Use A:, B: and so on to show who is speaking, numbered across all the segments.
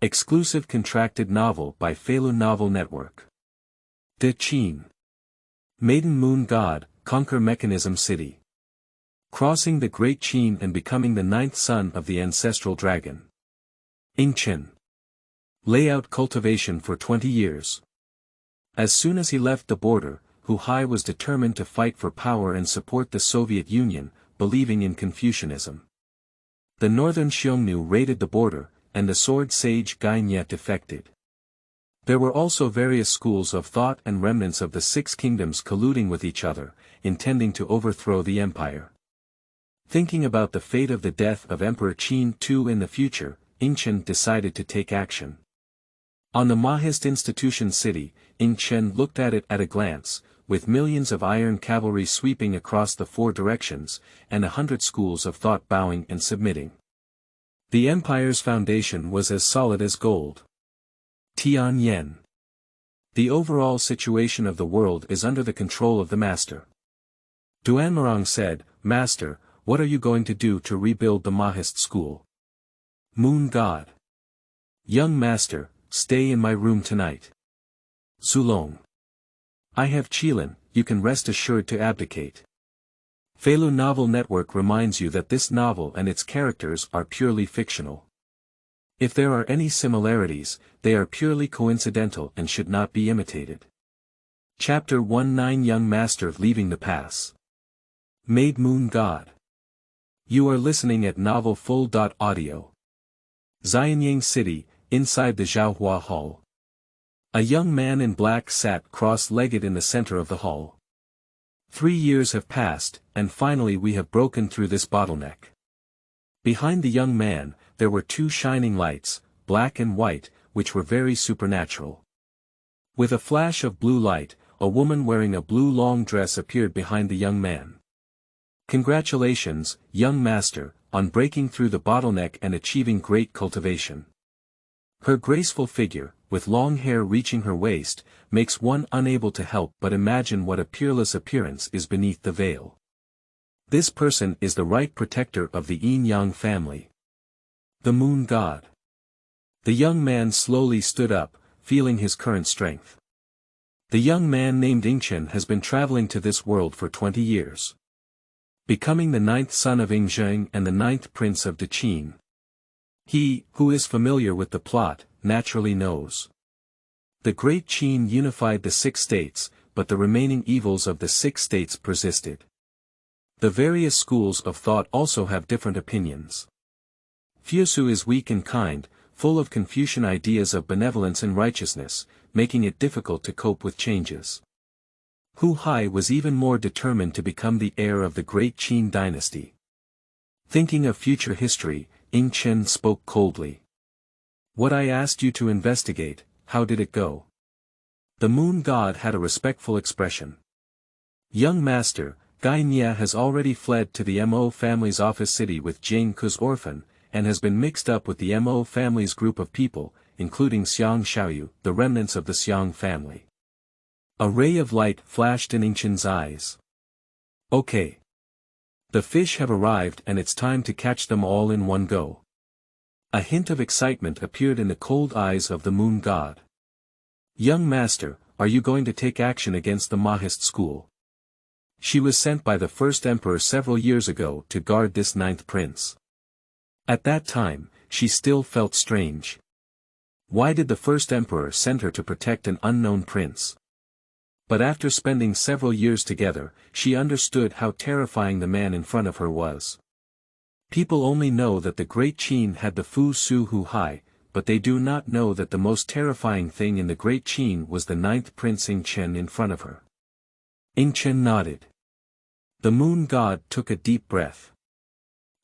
A: Exclusive contracted novel by Feilu Novel Network. De Qin. Maiden Moon God, conquer Mechanism City. Crossing the Great Qin and becoming the 9th son of the ancestral dragon. Yingchen. Layout cultivation for 20 years. As soon as he left the border, Hu Hai was determined to fight for power and support the Soviet Union, believing in Confucianism. The northern Xiongnu raided the border, and the sword sage Gai Nie defected. There were also various schools of thought and remnants of the 6 kingdoms colluding with each other, intending to overthrow the empire. Thinking about the fate of the death of Emperor Qin II in the future, Yingchen decided to take action. On the Mohist institution city, Ying Chen looked at it at a glance, with millions of iron cavalry sweeping across the 4 directions, and 100 schools of thought bowing and submitting. The empire's foundation was as solid as gold. Tian Yan. The overall situation of the world is under the control of the master. Duanmurong said, "Master, what are you going to do to rebuild the Mohist school?" Moon God. Young master, stay in my room tonight. Zulong. I have Qilin, you can rest assured to abdicate. Feilu Novel Network reminds you that this novel and its characters are purely fictional. If there are any similarities, they are purely coincidental and should not be imitated. Chapter 19 Young Master Leaving the Pass. Maiden Moon God. You are listening at novelfull.audio. Xianyang City, inside the Zhaohua Hall. A young man in black sat cross-legged in the center of the hall. 3 years have passed, and finally we have broken through this bottleneck. Behind the young man, there were 2 shining lights, black and white, which were very supernatural. With a flash of blue light, a woman wearing a blue long dress appeared behind the young man. Congratulations, young master, on breaking through the bottleneck and achieving great cultivation. Her graceful figure, with long hair reaching her waist, makes one unable to help but imagine what a peerless appearance is beneath the veil. This person is the right protector of the Yin-Yang family. The Moon God. The young man slowly stood up, feeling his current strength. The young man named Yingchen has been traveling to this world for 20 years. Becoming the 9th son of Yingchen and the 9th prince of De Qin. He, who is familiar with the plot, naturally knows. The Great Qin unified the 6 states, but the remaining evils of the 6 states persisted. The various schools of thought also have different opinions. Fusu is weak and kind, full of Confucian ideas of benevolence and righteousness, making it difficult to cope with changes. Hu Hai was even more determined to become the heir of the Great Qin dynasty. Thinking of future history, Ying Chen spoke coldly. What I asked you to investigate, how did it go? The Moon God had a respectful expression. Young master, Gai Nie has already fled to the Mo family's office city with Jing Ke's orphan, and has been mixed up with the Mo family's group of people, including Xiong Xiaoyu, the remnants of the Xiong family. A ray of light flashed in Yingchen's eyes. Okay. The fish have arrived and it's time to catch them all in one go. A hint of excitement appeared in the cold eyes of the Moon God. Young master, are you going to take action against the Mohist school? She was sent by the first emperor several years ago to guard this 9th prince. At that time, she still felt strange. Why did the first emperor send her to protect an unknown prince? But after spending several years together, she understood how terrifying the man in front of her was. People only know that the Great Qin had the Fusu Hu Hai, but they do not know that the most terrifying thing in the Great Qin was the 9th prince Yingchen in front of her. Yingchen nodded. The Moon God took a deep breath.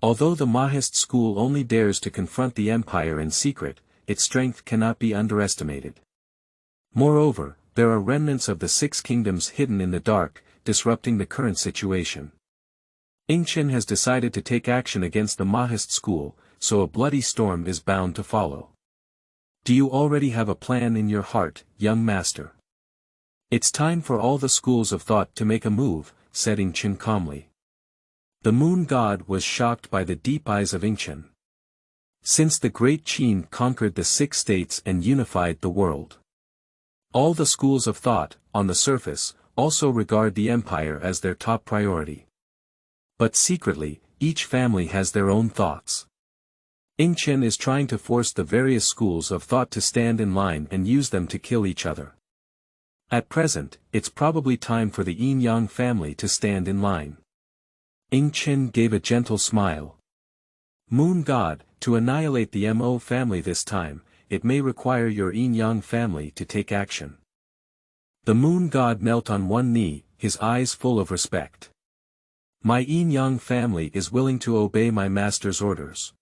A: Although the Mohist school only dares to confront the empire in secret, its strength cannot be underestimated. Moreover, there are remnants of the 6 kingdoms hidden in the dark, disrupting the current situation. Yingchen has decided to take action against the Mohist school, so a bloody storm is bound to follow. Do you already have a plan in your heart, young master? It's time for all the schools of thought to make a move, said Yingchen calmly. The Moon God was shocked by the deep eyes of Yingchen. Since the Great Qin conquered the 6 states and unified the world. All the schools of thought, on the surface, also regard the empire as their top priority. But secretly, each family has their own thoughts. Yingchen is trying to force the various schools of thought to stand in line and use them to kill each other. At present, it's probably time for the Yin-Yang family to stand in line. Yingchen gave a gentle smile. Moon God, to annihilate the Mo family this time, it may require your Yin-Yang family to take action. The Moon God knelt on one knee, his eyes full of respect. My Yin-Yang family is willing to obey my master's orders.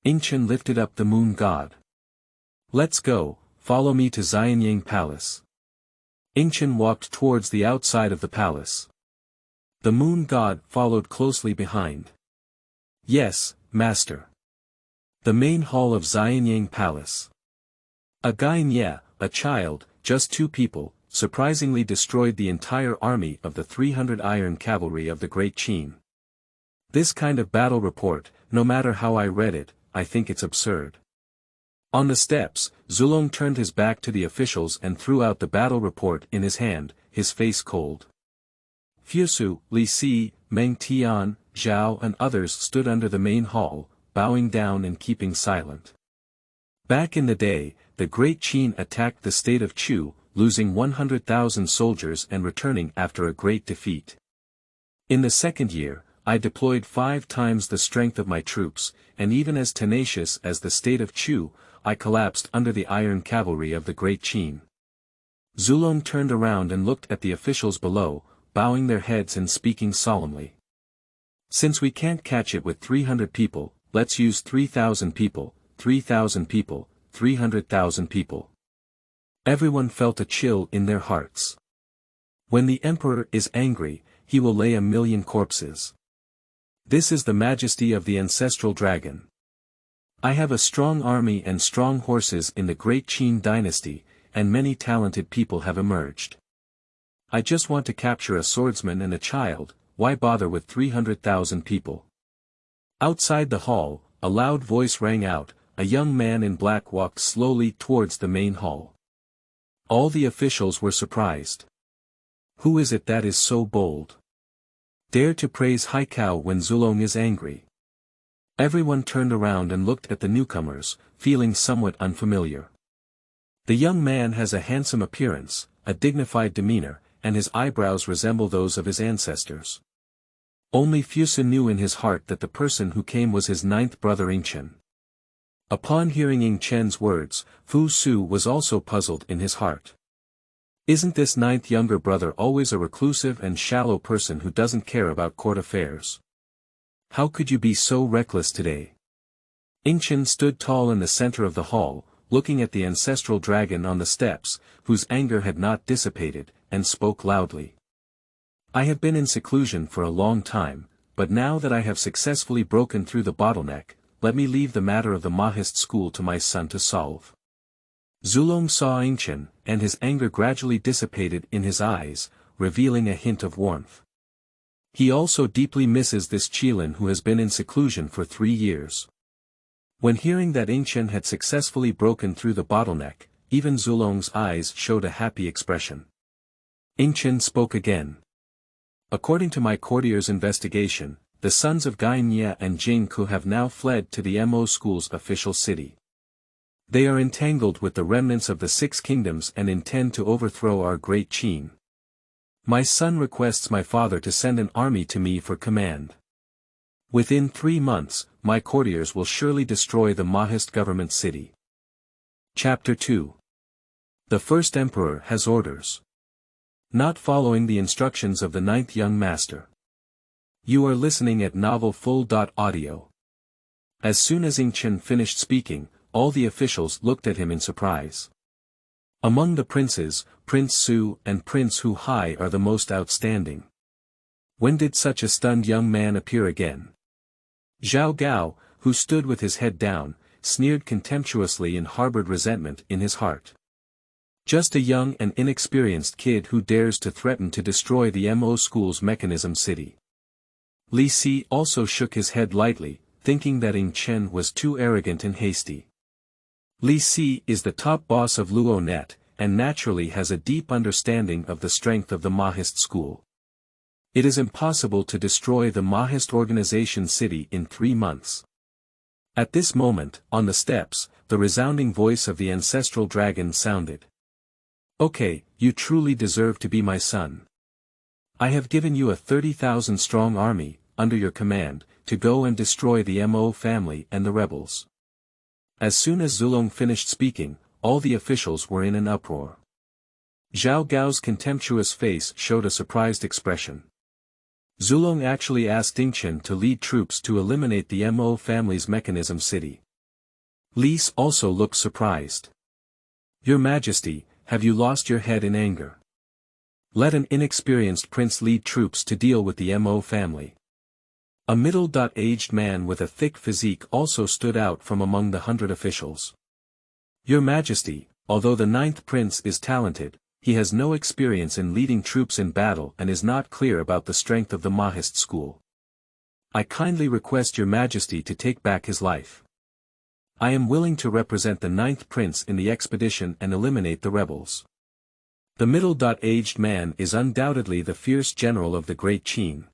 A: Yingchen lifted up the Moon God. Let's go, follow me to Xianyang Palace. Yingchen walked towards the outside of the palace. The Moon God followed closely behind. Yes, master. The main hall of Xianyang Palace. A Gai Nie, a child, just 2 people, surprisingly destroyed the entire army of the 300 iron cavalry of the Great Qin. This kind of battle report, no matter how I read it, I think it's absurd. On the steps, Zulong turned his back to the officials and threw out the battle report in his hand, his face cold. Fusu, Li Si, Meng Tian, Zhao and others stood under the main hall, bowing down and keeping silent. Back in the day, the Great Qin attacked the state of Chu, losing 100,000 soldiers and returning after a great defeat. In the second year, I deployed 5 times the strength of my troops, and even as tenacious as the state of Chu, I collapsed under the iron cavalry of the Great Qin. Zulong turned around and looked at the officials below, bowing their heads and speaking solemnly. Since we can't catch it with 300 people, let's use 3,000 people, 3,000 people, 300,000 people. Everyone felt a chill in their hearts. When the emperor is angry, he will lay 1,000,000 corpses. This is the majesty of the ancestral dragon. I have a strong army and strong horses in the Great Qin dynasty, and many talented people have emerged. I just want to capture a swordsman and a child, why bother with 300,000 people? Outside the hall, a loud voice rang out, a young man in black walked slowly towards the main hall. All the officials were surprised. Who is it that is so bold? Dare to praise Haikao when Zulong is angry. Everyone turned around and looked at the newcomers, feeling somewhat unfamiliar. The young man has a handsome appearance, a dignified demeanor, and his eyebrows resemble those of his ancestors. Only Fusu knew in his heart that the person who came was his 9th brother Yingchen. Upon hearing Yingchen's words, Fusu was also puzzled in his heart. Isn't this 9th younger brother always a reclusive and shallow person who doesn't care about court affairs? How could you be so reckless today? Yingchen stood tall in the center of the hall, looking at the ancestral dragon on the steps, whose anger had not dissipated, and spoke loudly. I have been in seclusion for a long time, but now that I have successfully broken through the bottleneck, let me leave the matter of the Mohist school to my son to solve. Zulong saw Yingchen, and his anger gradually dissipated in his eyes, revealing a hint of warmth. He also deeply misses this Qilin who has been in seclusion for 3 years. When hearing that Yingchen had successfully broken through the bottleneck, even Zulong's eyes showed a happy expression. Yingchen spoke again. According to my courtier's investigation, the sons of Gai Nie and Jingku have now fled to the Mo school's official city. They are entangled with the remnants of the 6 kingdoms and intend to overthrow our Great Qin. My son requests my father to send an army to me for command. Within 3 months, my courtiers will surely destroy the Mohist government city. Chapter 2. The first emperor has orders. Not following the instructions of the 9th young master. You are listening at novelfull.audio. As soon as Yingchen finished speaking, all the officials looked at him in surprise. Among the princes, Prince Su and Prince Hu Hai are the most outstanding. When did such a stunned young man appear again? Zhao Gao, who stood with his head down, sneered contemptuously and harbored resentment in his heart. Just a young and inexperienced kid who dares to threaten to destroy the Mo school's mechanism city. Li Si also shook his head lightly, thinking that Ying Chen was too arrogant and hasty. Li Si is the top boss of Luo Net, and naturally has a deep understanding of the strength of the Mohist school. It is impossible to destroy the Mohist organization city in 3 months. At this moment, on the steps, the resounding voice of the ancestral dragon sounded. Okay, you truly deserve to be my son. I have given you a 30,000 strong army, under your command, to go and destroy the Mo family and the rebels. As soon as Zulong finished speaking, all the officials were in an uproar. Zhao Gao's contemptuous face showed a surprised expression. Zulong actually asked Yingchen to lead troops to eliminate the Mo family's mechanism city. Li Si also looked surprised. Your Majesty, have you lost your head in anger? Let an inexperienced prince lead troops to deal with the Mo family. A middle-aged man with a thick physique also stood out from among the 100 officials. Your Majesty, although the 9th prince is talented, he has no experience in leading troops in battle and is not clear about the strength of the Mohist school. I kindly request your Majesty to take back his life. I am willing to represent the 9th prince in the expedition and eliminate the rebels. The middle-aged man is undoubtedly the fierce general of the Great Qin.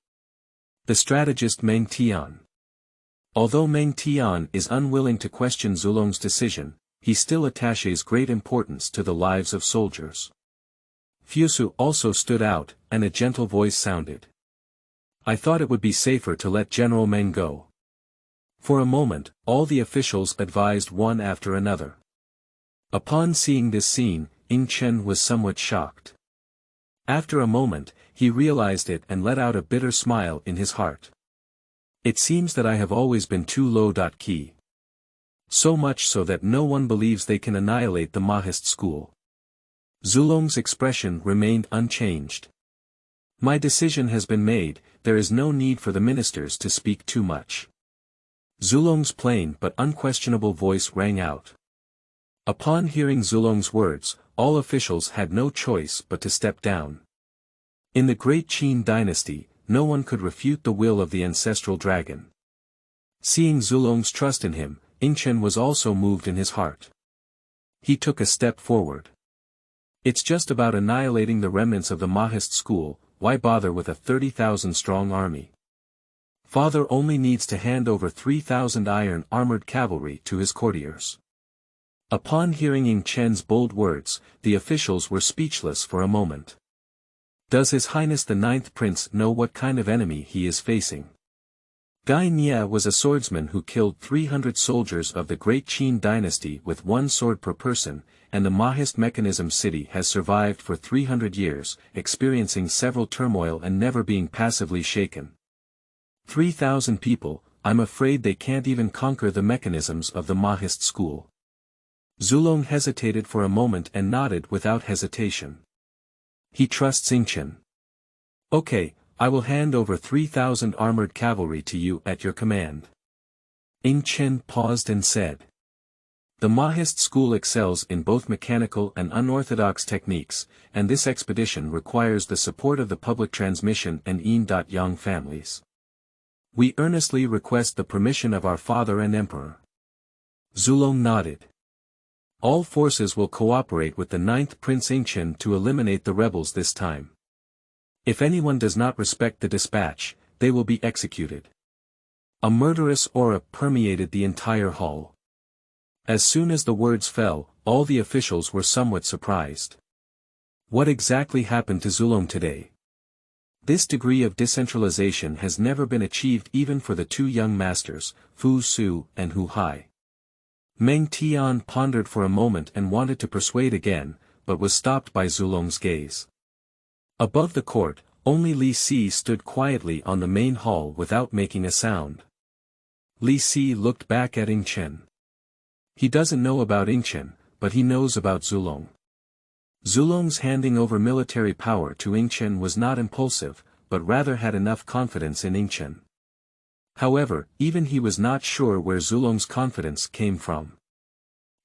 A: The strategist Meng Tian. Although Meng Tian is unwilling to question Zulong's decision, he still attaches great importance to the lives of soldiers. Fusu also stood out, and a gentle voice sounded. I thought it would be safer to let General Meng go. For a moment, all the officials advised one after another. Upon seeing this scene, Ying Chen was somewhat shocked. After a moment, he realized it and let out a bitter smile in his heart. It seems that I have always been too low-key. So much so that no one believes they can annihilate the Mohist school. Zulong's expression remained unchanged. My decision has been made, there is no need for the ministers to speak too much. Zulong's plain but unquestionable voice rang out. Upon hearing Zulong's words, all officials had no choice but to step down. In the Great Qin dynasty, no one could refute the will of the ancestral dragon. Seeing Zulong's trust in him, Yingchen was also moved in his heart. He took a step forward. It's just about annihilating the remnants of the Mohist school, why bother with a 30,000 strong army? Father only needs to hand over 3,000 iron-armored cavalry to his courtiers. Upon hearing Ying Chen's bold words, the officials were speechless for a moment. Does His Highness the 9th Prince know what kind of enemy he is facing? Gai Nie was a swordsman who killed 300 soldiers of the Great Qin dynasty with 1 sword per person, and the Mohist mechanism city has survived for 300 years, experiencing several turmoil and never being passively shaken. 3,000 people, I'm afraid they can't even conquer the mechanisms of the Mohist school. Zulong hesitated for a moment and nodded without hesitation. He trusts Yingchen. Okay, I will hand over 3,000 armored cavalry to you at your command. Yingchen paused and said. The Mohist school excels in both mechanical and unorthodox techniques, and this expedition requires the support of the public transmission and Yin-Yang families. We earnestly request the permission of our father and emperor. Zulong nodded. All forces will cooperate with the 9th Prince Yingchen to eliminate the rebels this time. If anyone does not respect the dispatch, they will be executed. A murderous aura permeated the entire hall. As soon as the words fell, all the officials were somewhat surprised. What exactly happened to Zulong today? This degree of decentralization has never been achieved even for the 2 young masters, Fusu and Hu Hai. Meng Tian pondered for a moment and wanted to persuade again, but was stopped by Zulong's gaze. Above the court, only Li Si stood quietly on the main hall without making a sound. Li Si looked back at Yingchen. He doesn't know about Yingchen, but he knows about Zulong. Zulong's handing over military power to Yingchen was not impulsive, but rather had enough confidence in Yingchen. However, even he was not sure where Zulong's confidence came from.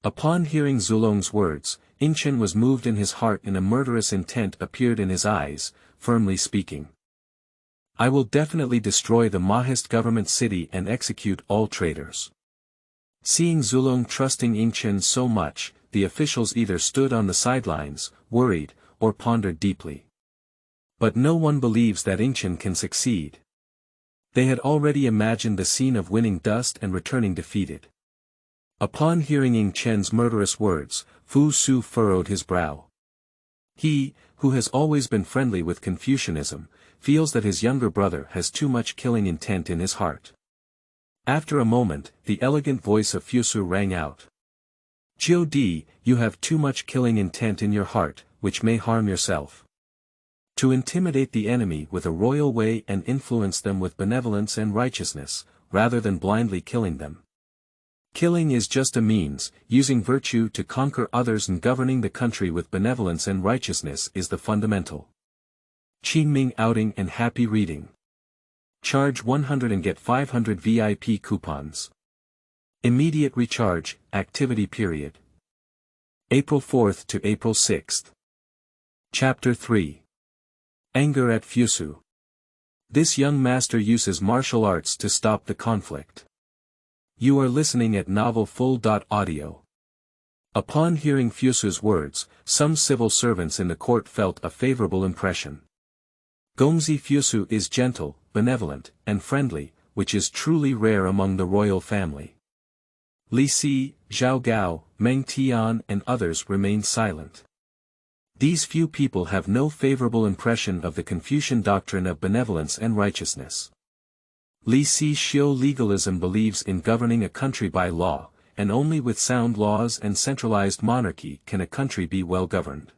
A: Upon hearing Zulong's words, Yingchen was moved in his heart and a murderous intent appeared in his eyes, firmly speaking. I will definitely destroy the Mohist government city and execute all traitors. Seeing Zulong trusting Yingchen so much, the officials either stood on the sidelines, worried, or pondered deeply. But no one believes that Yingchen can succeed. They had already imagined the scene of winning dust and returning defeated. Upon hearing Yingchen's murderous words, Fusu furrowed his brow. He, who has always been friendly with Confucianism, feels that his younger brother has too much killing intent in his heart. After a moment, the elegant voice of Fusu rang out. "God, you have too much killing intent in your heart, which may harm yourself. To intimidate the enemy with a royal way and influence them with benevolence and righteousness, rather than blindly killing them. Killing is just a means, using virtue to conquer others and governing the country with benevolence and righteousness is the fundamental." Qingming outing and happy reading. Charge 100 and get 500 VIP coupons. Immediate recharge, activity period. April 4th to April 6th. Chapter 3. Anger at Fusu. This young master uses martial arts to stop the conflict. You are listening at novelfull.audio. Upon hearing Fusu's words, some civil servants in the court felt a favorable impression. Gongzi Fusu is gentle, benevolent, and friendly, which is truly rare among the royal family. Li Si, Zhao Gao, Meng Tian and others remain silent. These few people have no favorable impression of the Confucian doctrine of benevolence and righteousness. Li Si Xiu legalism believes in governing a country by law, and only with sound laws and centralized monarchy can a country be well governed.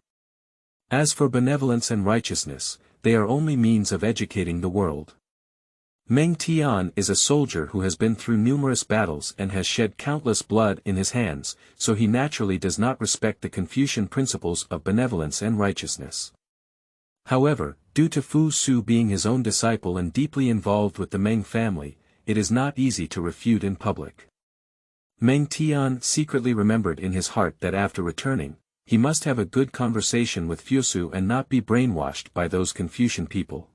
A: As for benevolence and righteousness, they are only means of educating the world. Meng Tian is a soldier who has been through numerous battles and has shed countless blood in his hands, so he naturally does not respect the Confucian principles of benevolence and righteousness. However, due to Fusu being his own disciple and deeply involved with the Meng family, it is not easy to refute in public. Meng Tian secretly remembered in his heart that after returning, he must have a good conversation with Fusu and not be brainwashed by those Confucian people.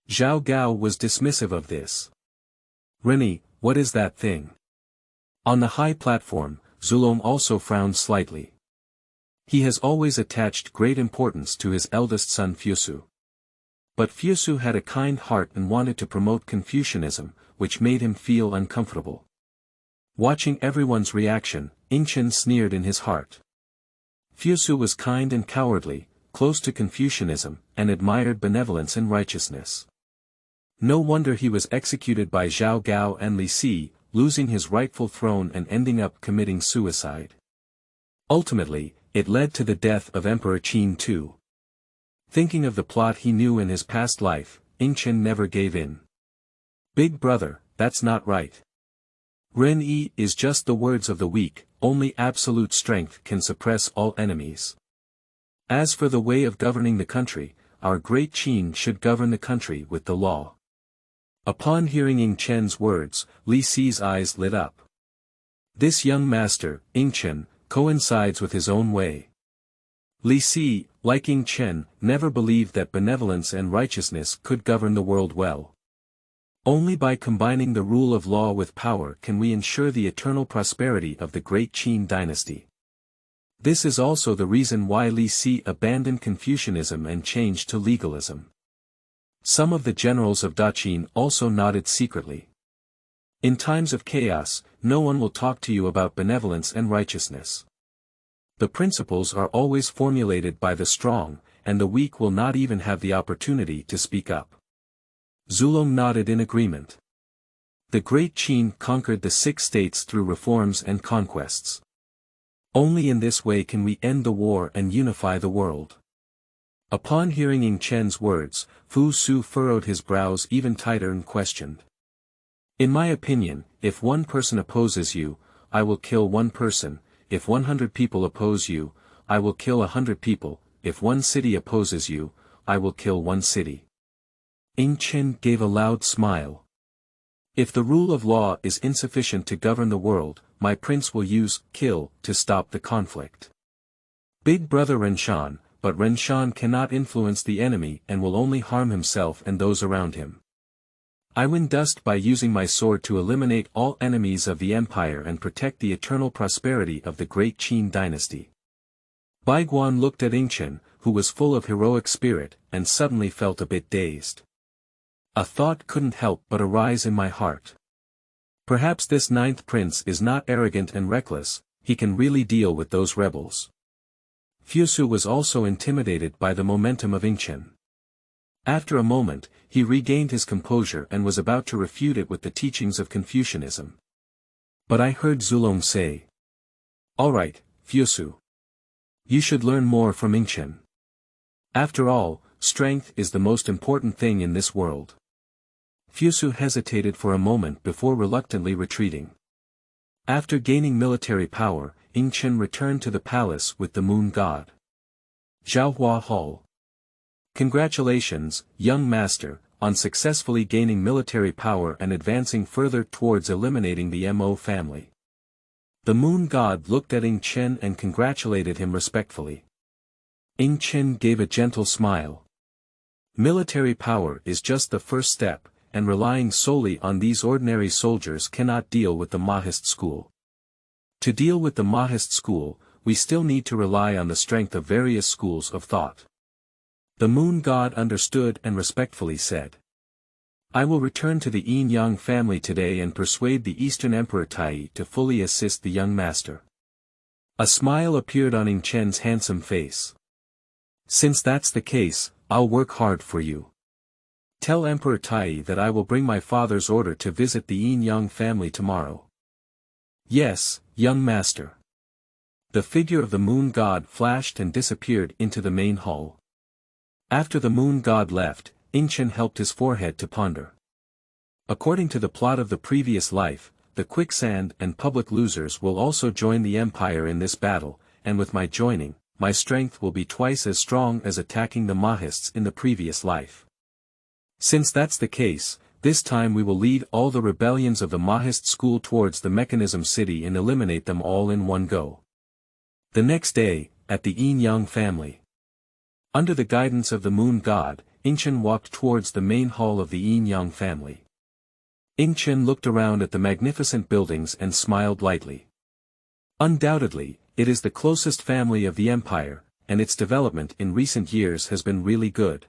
A: Zhao Gao was dismissive of this. "Rennie, what is that thing?" On the high platform, Zulong also frowned slightly. He has always attached great importance to his eldest son Fusu. But Fusu had a kind heart and wanted to promote Confucianism, which made him feel uncomfortable. Watching everyone's reaction, Yingchen sneered in his heart. Fusu was kind and cowardly, close to Confucianism, and admired benevolence and righteousness. No wonder he was executed by Zhao Gao and Li Si, losing his rightful throne and ending up committing suicide. Ultimately, it led to the death of Emperor Qin II. Thinking of the plot he knew in his past life, Yingchen never gave in. "Big brother, that's not right. Ren-yi is just the words of the weak, only absolute strength can suppress all enemies. As for the way of governing the country, our Great Qin should govern the country with the law." Upon hearing Yingchen's words, Li Si's eyes lit up. This young master, Yingchen, coincides with his own way. Li Si, like Yingchen, never believed that benevolence and righteousness could govern the world well. Only by combining the rule of law with power can we ensure the eternal prosperity of the Great Qin dynasty. This is also the reason why Li Si abandoned Confucianism and changed to legalism. Some of the generals of Qin also nodded secretly. In times of chaos, no one will talk to you about benevolence and righteousness. The principles are always formulated by the strong, and the weak will not even have the opportunity to speak up. Zulong nodded in agreement. The Great Qin conquered the 6 states through reforms and conquests. Only in this way can we end the war and unify the world. Upon hearing Yingchen's words, Fusu furrowed his brows even tighter and questioned. "In my opinion, if one person opposes you, I will kill one person, if 100 people oppose you, I will kill 100 people, if one city opposes you, I will kill one city." Yingchen gave a loud smile. "If the rule of law is insufficient to govern the world, my prince will use kill to stop the conflict. Big brother Renshan, but Ren Shan cannot influence the enemy and will only harm himself and those around him. I win dust by using my sword to eliminate all enemies of the empire and protect the eternal prosperity of the Great Qin dynasty. Baiguan looked at Yingchen, who was full of heroic spirit, and suddenly felt a bit dazed. A thought couldn't help but arise in my heart. Perhaps this ninth prince is not arrogant and reckless, he can really deal with those rebels. Fusu was also intimidated by the momentum of Yingchen. After a moment, he regained his composure and was about to refute it with the teachings of Confucianism. But I heard Zulong say, "All right, Fusu. You should learn more from Yingchen. After all, strength is the most important thing in this world." Fusu hesitated for a moment before reluctantly retreating. After gaining military power, Yingchen returned to the palace with the Moon God. Zhaohua Hall. Congratulations, young master, on successfully gaining military power and advancing further towards eliminating the Mo family. The Moon God looked at Yingchen and congratulated him respectfully. Yingchen gave a gentle smile. Military power is just the first step, and relying solely on these ordinary soldiers cannot deal with the Mohist school. To deal with the Mohist school, we still need to rely on the strength of various schools of thought. The Moon God understood and respectfully said, "I will return to the Yin Yang family today and persuade the Eastern Emperor Taiyi to fully assist the young master." A smile appeared on Yingchen's handsome face. "Since that's the case, I'll work hard for you. Tell Emperor Taiyi that I will bring my father's order to visit the Yin Yang family tomorrow." "Yes, young master." The figure of the Moon God flashed and disappeared into the main hall. After the Moon God left, Yingchen helped his forehead to ponder. According to the plot of the previous life, the quicksand and public losers will also join the empire in this battle, and with my joining, my strength will be twice as strong as attacking the Mohists in the previous life. Since that's the case, this time we will lead all the rebellions of the Mohist school towards the mechanism city and eliminate them all in one go. The next day, at the Yin Yang family. Under the guidance of the Moon God, Yingchen walked towards the main hall of the Yin Yang family. Yingchen looked around at the magnificent buildings and smiled lightly. Undoubtedly, it is the closest family of the empire, and its development in recent years has been really good.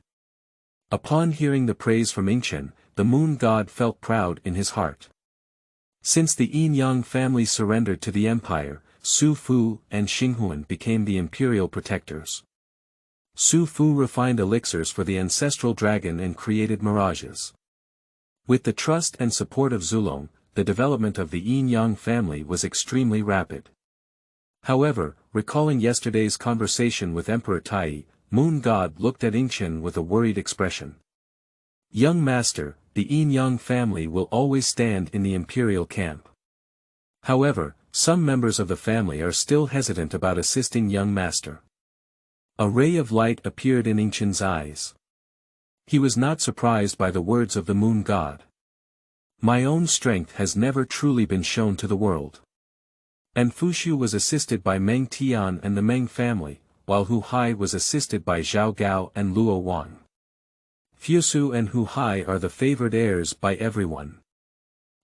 A: Upon hearing the praise from Yingchen, the Moon God felt proud in his heart. Since the Yin Yang family surrendered to the empire, Su Fu and Xinghuan became the imperial protectors. Su Fu refined elixirs for the ancestral dragon and created mirages. With the trust and support of Zulong, the development of the Yin Yang family was extremely rapid. However, recalling yesterday's conversation with Emperor Taiyi, Moon God looked at Yingchen with a worried expression. "Young master, the Yin Yang family will always stand in the imperial camp. However, some members of the family are still hesitant about assisting young master." A ray of light appeared in Yingchen's eyes. He was not surprised by the words of the Moon God. "My own strength has never truly been shown to the world." And Fusu was assisted by Meng Tian and the Meng family, while Hu Hai was assisted by Zhao Gao and Luo Wang. Fusu and Hu Hai are the favored heirs by everyone.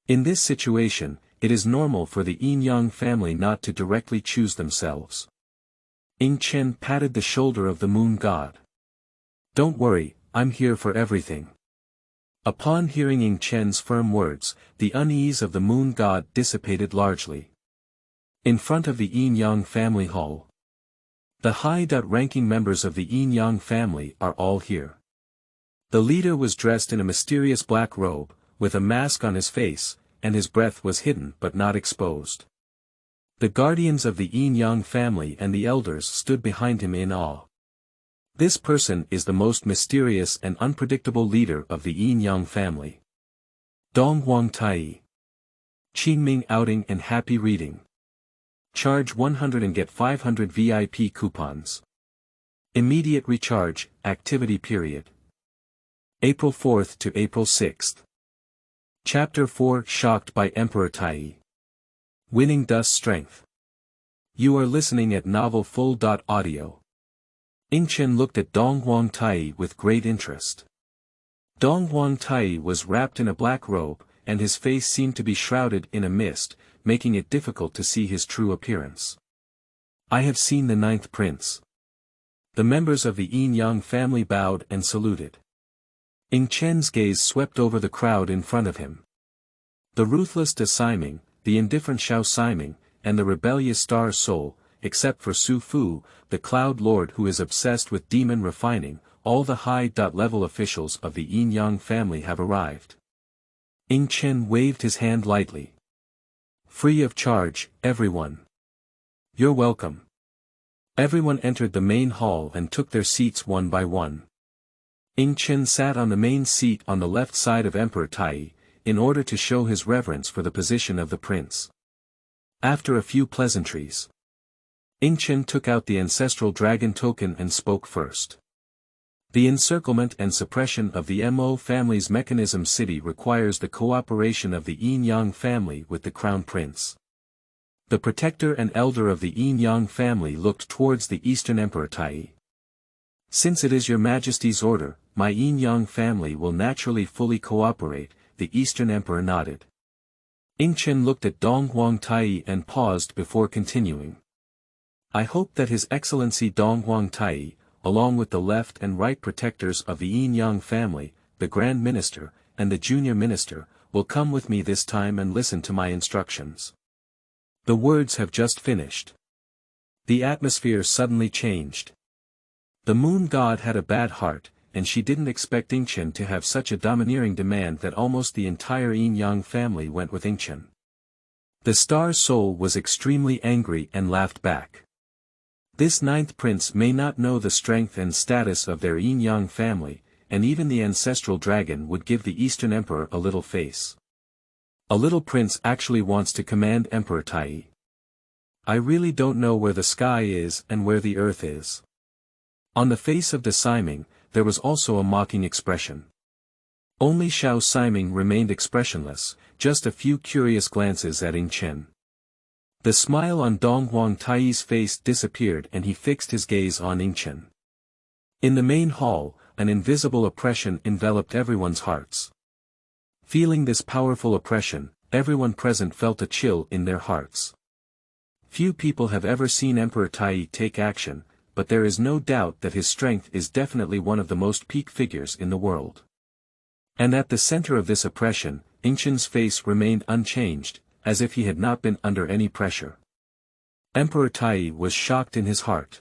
A: In this situation, it is normal for the Yin Yang family not to directly choose themselves. Yingchen patted the shoulder of the Moon God. "Don't worry, I'm here for everything." Upon hearing Yingchen's firm words, the unease of the Moon God dissipated largely. In front of the Yin Yang family hall, the high-ranking members of the Yin Yang family are all here. The leader was dressed in a mysterious black robe, with a mask on his face, and his breath was hidden but not exposed. The guardians of the Yin Yang family and the elders stood behind him in awe. This person is the most mysterious and unpredictable leader of the Yin Yang family. Donghuang Taiyi. Qingming outing and happy reading. Charge 100 and get 500 VIP coupons. Immediate recharge, activity period. April 4th to April 6th. Chapter 4 Shocked by Emperor Taiyi. Winning Dust Strength. You are listening at novelfull.audio. Yingchen looked at Donghuang Taiyi with great interest. Donghuang Taiyi was wrapped in a black robe, and his face seemed to be shrouded in a mist, making it difficult to see his true appearance. I have seen the 9th prince. The members of the Yin family bowed and saluted. Yingchen's gaze swept over the crowd in front of him. The ruthless De Siming, the indifferent Xiao Siming, and the rebellious Star Soul, except for Su Fu, the Cloud Lord who is obsessed with demon refining, all the high-level officials of the Yin family have arrived. Yingchen waved his hand lightly. Free of charge, everyone. You're welcome. Everyone entered the main hall and took their seats one by one. Yingchen sat on the main seat on the left side of Emperor Taiyi, in order to show his reverence for the position of the prince. After a few pleasantries, Yingchen took out the ancestral dragon token and spoke first. The encirclement and suppression of the Mo family's mechanism city requires the cooperation of the Yin family with the crown prince. The protector and elder of the Yin family looked towards the Eastern Emperor Taiyi. Since it is your majesty's order, my Yin family will naturally fully cooperate, the Eastern Emperor nodded. Yingchen looked at Donghuang Taiyi and paused before continuing. I hope that His Excellency Donghuang Taiyi, along with the left and right protectors of the Yin family, the Grand Minister, and the Junior Minister, will come with me this time and listen to my instructions. The words have just finished. The atmosphere suddenly changed. The Moon God had a bad heart, and she didn't expect Yingchen to have such a domineering demand that almost the entire Yin family went with Yingchen. The Star Soul was extremely angry and laughed back. This 9th prince may not know the strength and status of their Yin family, and even the ancestral dragon would give the Eastern Emperor a little face. A little prince actually wants to command Emperor Taiyi. I really don't know where the sky is and where the earth is. On the face of De Siming, there was also a mocking expression. Only Xiao Siming remained expressionless, just a few curious glances at Yingchen. The smile on Donghuang Taiyi's face disappeared and he fixed his gaze on Yingchen. In the main hall, an invisible oppression enveloped everyone's hearts. Feeling this powerful oppression, everyone present felt a chill in their hearts. Few people have ever seen Emperor Taiyi take action, but there is no doubt that his strength is definitely one of the most peak figures in the world. And at the center of this oppression, Yingchen's face remained unchanged, as if he had not been under any pressure. Emperor Taiyi was shocked in his heart.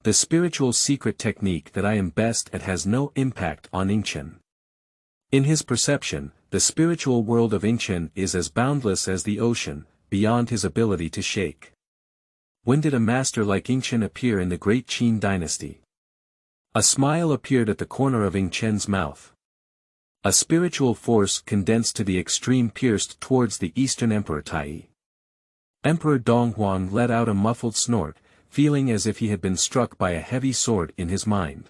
A: The spiritual secret technique that I am best at has no impact on Yingchen. In his perception, the spiritual world of Yingchen is as boundless as the ocean, beyond his ability to shake. When did a master like Yingchen appear in the Great Qin dynasty? A smile appeared at the corner of Yingchen's mouth. A spiritual force condensed to the extreme pierced towards the Eastern Emperor Taiyi. Emperor Donghuang let out a muffled snort, feeling as if he had been struck by a heavy sword in his mind.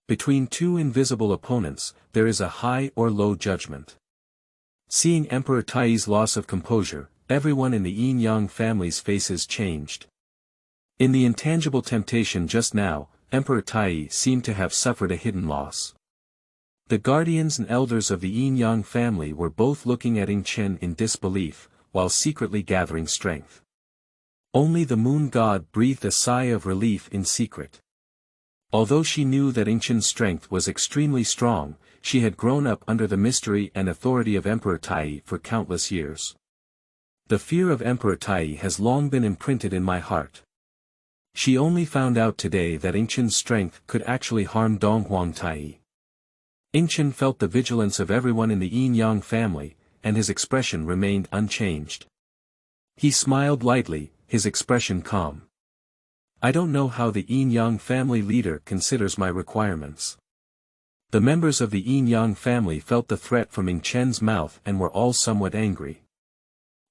A: Between two invisible opponents, there is a high or low judgment. Seeing Emperor Taiyi's loss of composure, everyone in the Yin family's faces changed. In the intangible temptation just now, Emperor Taiyi seemed to have suffered a hidden loss. The guardians and elders of the Yin family were both looking at Yingchen in disbelief, while secretly gathering strength. Only the Moon God breathed a sigh of relief in secret. Although she knew that Yingchen's strength was extremely strong, she had grown up under the mystery and authority of Emperor Taiyi for countless years. The fear of Emperor Taiyi has long been imprinted in my heart. She only found out today that Yingchen's strength could actually harm Donghuang Taiyi. Yingchen felt the vigilance of everyone in the Yin family, and his expression remained unchanged. He smiled lightly, his expression calm. I don't know how the Yin family leader considers my requirements. The members of the Yin family felt the threat from Yingchen's mouth and were all somewhat angry.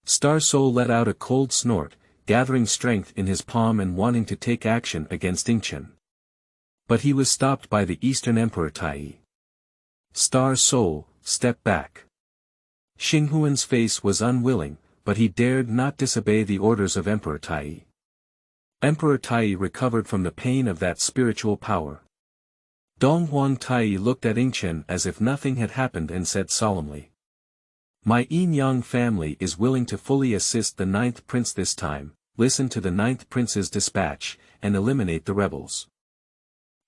A: Star Soul let out a cold snort, gathering strength in his palm and wanting to take action against Yingchen. But he was stopped by the Eastern Emperor Taiyi. Star Soul, step back. Xinghuan's face was unwilling, but he dared not disobey the orders of Emperor Taiyi. Emperor Taiyi recovered from the pain of that spiritual power. Donghuang Taiyi looked at Yingchen as if nothing had happened and said solemnly. My Yin-Yang family is willing to fully assist the 9th prince this time, listen to the 9th prince's dispatch, and eliminate the rebels.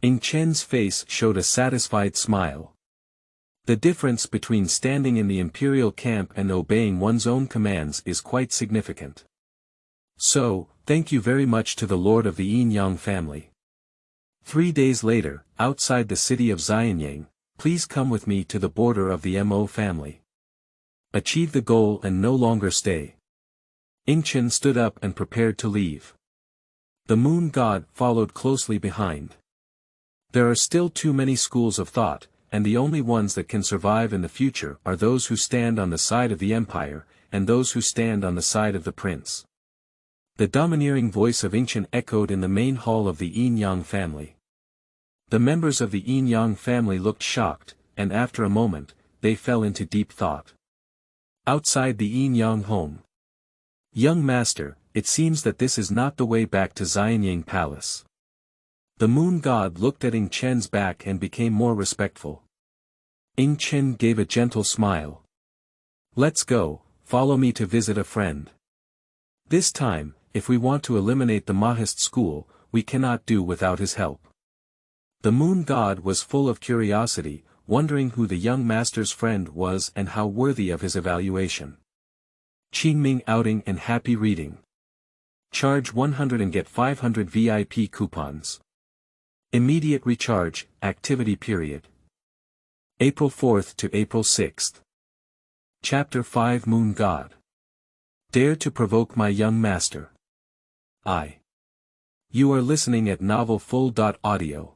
A: Yingchen's face showed a satisfied smile. The difference between standing in the imperial camp and obeying one's own commands is quite significant. So, thank you very much to the lord of the Yin-Yang family. 3 days later, outside the city of Xianyang, please come with me to the border of the Mo family. Achieve the goal and no longer stay. Yingchen stood up and prepared to leave. The moon god followed closely behind. There are still too many schools of thought, and the only ones that can survive in the future are those who stand on the side of the empire, and those who stand on the side of the prince. The domineering voice of Yingchen echoed in the main hall of the Yin-Yang family. The members of the Yin-Yang family looked shocked, and after a moment, they fell into deep thought. Outside the Yin-Yang home. Young master, it seems that this is not the way back to Xianyang Palace. The moon god looked at Yingchen's back and became more respectful. Yingchen gave a gentle smile. Let's go, follow me to visit a friend. This time, if we want to eliminate the Mohist school, we cannot do without his help. The moon god was full of curiosity, wondering who the young master's friend was and how worthy of his evaluation. Qingming outing and happy reading. Charge 100 and get 500 VIP coupons. Immediate recharge, activity period. April 4th to April 6th. Chapter 5 Moon God. Dare to provoke my young master. You are listening at novelfull.audio.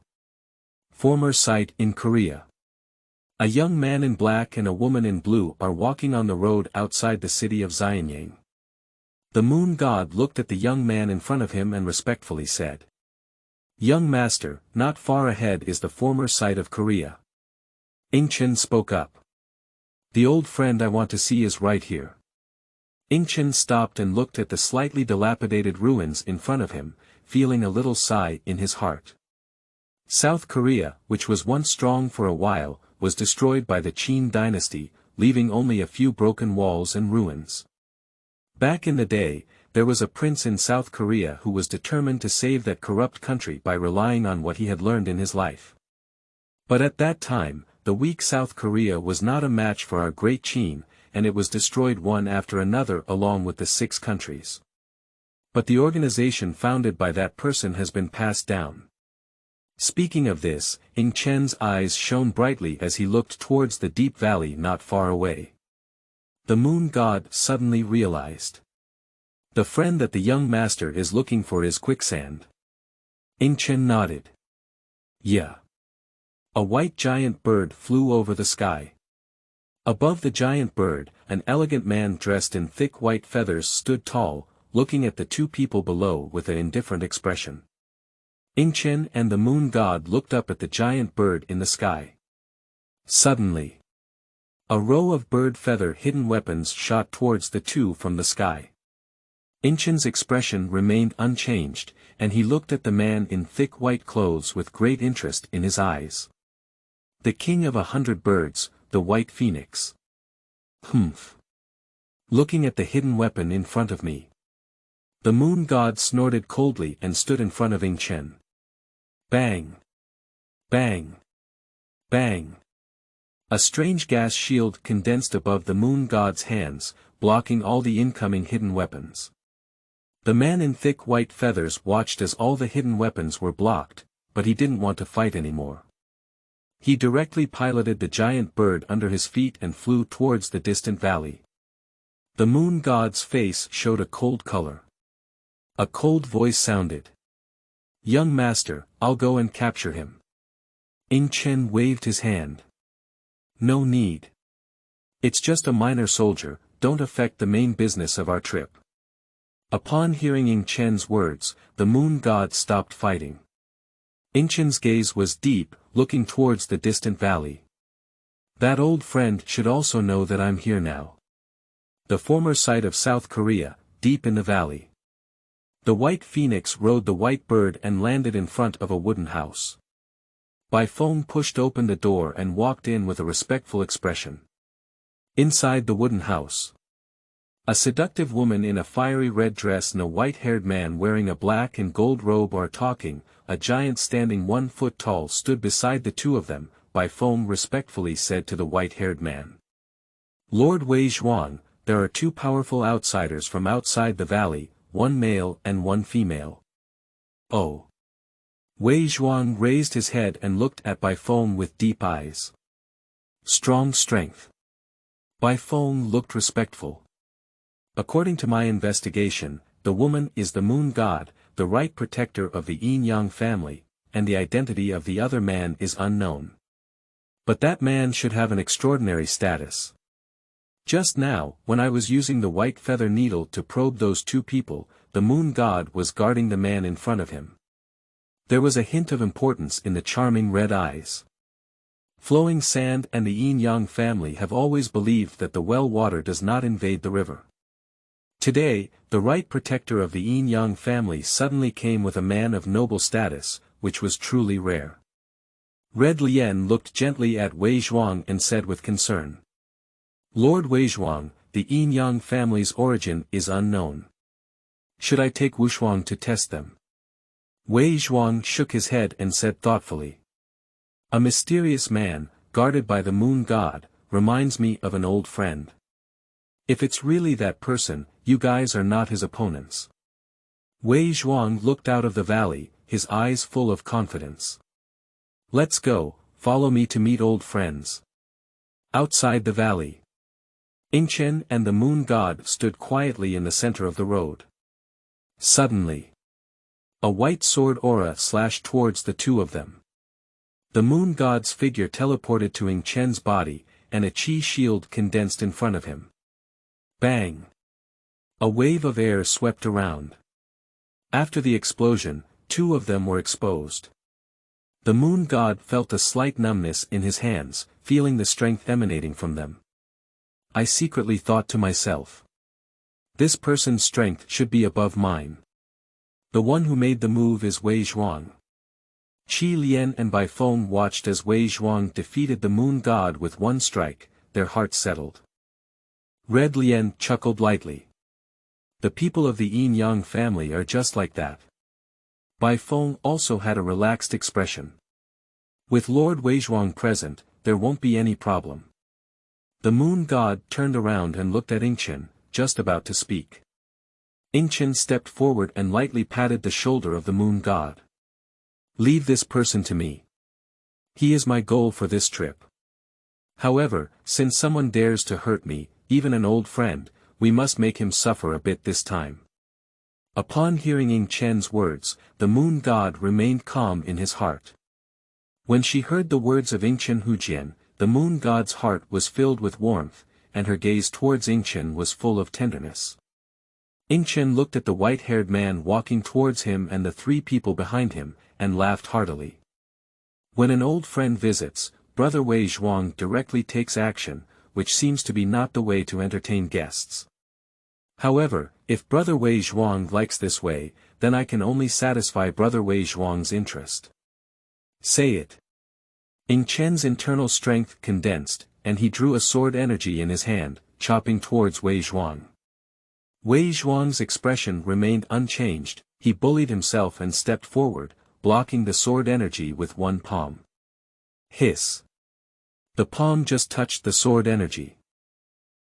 A: Former site in Korea. A young man in black and a woman in blue are walking on the road outside the city of Xianyang. The moon god looked at the young man in front of him and respectfully said. Young master, not far ahead is the former site of Korea. Yingchen spoke up. The old friend I want to see is right here. Yingchen stopped and looked at the slightly dilapidated ruins in front of him, feeling a little sigh in his heart. South Korea, which was once strong for a while, was destroyed by the Qin dynasty, leaving only a few broken walls and ruins. Back in the day, there was a prince in South Korea who was determined to save that corrupt country by relying on what he had learned in his life. But at that time, the weak South Korea was not a match for our Great Qin, and it was destroyed one after another along with the 6 countries. But the organization founded by that person has been passed down. Speaking of this, Yingchen's eyes shone brightly as he looked towards the deep valley not far away. The moon god suddenly realized. The friend that the young master is looking for is quicksand. Yingchen nodded. Yeah. A white giant bird flew over the sky. Above the giant bird, an elegant man dressed in thick white feathers stood tall, looking at the 2 people below with an indifferent expression. Yingchen and the moon god looked up at the giant bird in the sky. Suddenly, a row of bird feather hidden weapons shot towards the 2 from the sky. Yingchen's expression remained unchanged, and he looked at the man in thick white clothes with great interest in his eyes. The king of 100 birds, the white phoenix. Humph. Looking at the hidden weapon in front of me. The moon god snorted coldly and stood in front of Yingchen. Bang! Bang! Bang! A strange gas shield condensed above the moon god's hands, blocking all the incoming hidden weapons. The man in thick white feathers watched as all the hidden weapons were blocked, but he didn't want to fight anymore. He directly piloted the giant bird under his feet and flew towards the distant valley. The moon god's face showed a cold color. A cold voice sounded. Young master, I'll go and capture him. Yingchen waved his hand. No need. It's just a minor soldier, don't affect the main business of our trip. Upon hearing Yingchen's words, the moon god stopped fighting. Yingchen's gaze was deep, looking towards the distant valley. That old friend should also know that I'm here now. The former site of South Korea, deep in the valley. The white phoenix rode the white bird and landed in front of a wooden house. Bai Feng pushed open the door and walked in with a respectful expression. Inside the wooden house, a seductive woman in a fiery red dress and a white-haired man wearing a black and gold robe are talking. A giant standing 1 foot tall stood beside the two of them. Bai Feng respectfully said to the white-haired man, "Lord Wei Zhuang, there are 2 powerful outsiders from outside the valley, 1 male and 1 female." "Oh." Wei Zhuang raised his head and looked at Bai Feng with deep eyes. "Strong strength." Bai Feng looked respectful. "According to my investigation, the woman is the moon god, the right protector of the Yin family, and the identity of the other man is unknown. But that man should have an extraordinary status. Just now, when I was using the white feather needle to probe those 2 people, the moon god was guarding the man in front of him. There was a hint of importance in the charming red eyes. Flowing Sand and the Yin family have always believed that the well water does not invade the river. Today, the right protector of the Yin family suddenly came with a man of noble status, which was truly rare." Red Lien looked gently at Wei Zhuang and said with concern, "Lord Wei Zhuang, the Yin family's origin is unknown. Should I take Wushuang to test them?" Wei Zhuang shook his head and said thoughtfully, "A mysterious man, guarded by the moon god, reminds me of an old friend. If it's really that person, you guys are not his opponents." Wei Zhuang looked out of the valley, his eyes full of confidence. "Let's go, follow me to meet old friends." Outside the valley, Yingchen and the moon god stood quietly in the center of the road. Suddenly, a white sword aura slashed towards the 2 of them. The moon god's figure teleported to Yingchen's body, and a chi shield condensed in front of him. Bang! A wave of air swept around. After the explosion, 2 of them were exposed. The moon god felt a slight numbness in his hands, feeling the strength emanating from them. I secretly thought to myself, this person's strength should be above mine. The one who made the move is Wei Zhuang. Qi Lian and Bai Feng watched as Wei Zhuang defeated the moon god with 1 strike, their hearts settled. Red Lian chuckled lightly. The people of the Yin family are just like that. Bai Feng also had a relaxed expression. With Lord Wei Zhuang present, there won't be any problem. The moon god turned around and looked at Yingchen, just about to speak. Yingchen stepped forward and lightly patted the shoulder of the moon god. "Leave this person to me. He is my goal for this trip. However, since someone dares to hurt me, even an old friend, we must make him suffer a bit this time." Upon hearing Yingchen's words, the moon god remained calm in his heart. When she heard the words of Yingchen Hujian, the moon god's heart was filled with warmth, and her gaze towards Yingchen was full of tenderness. Yingchen looked at the white-haired man walking towards him and the 3 people behind him, and laughed heartily. When an old friend visits, Brother Wei Zhuang directly takes action, which seems to be not the way to entertain guests. However, if Brother Wei Zhuang likes this way, then I can only satisfy Brother Wei Zhuang's interest. Say it. Yingchen's internal strength condensed, and he drew a sword energy in his hand, chopping towards Wei Zhuang. Wei Zhuang's expression remained unchanged, he bullied himself and stepped forward, blocking the sword energy with 1 palm. Hiss. The palm just touched the sword energy.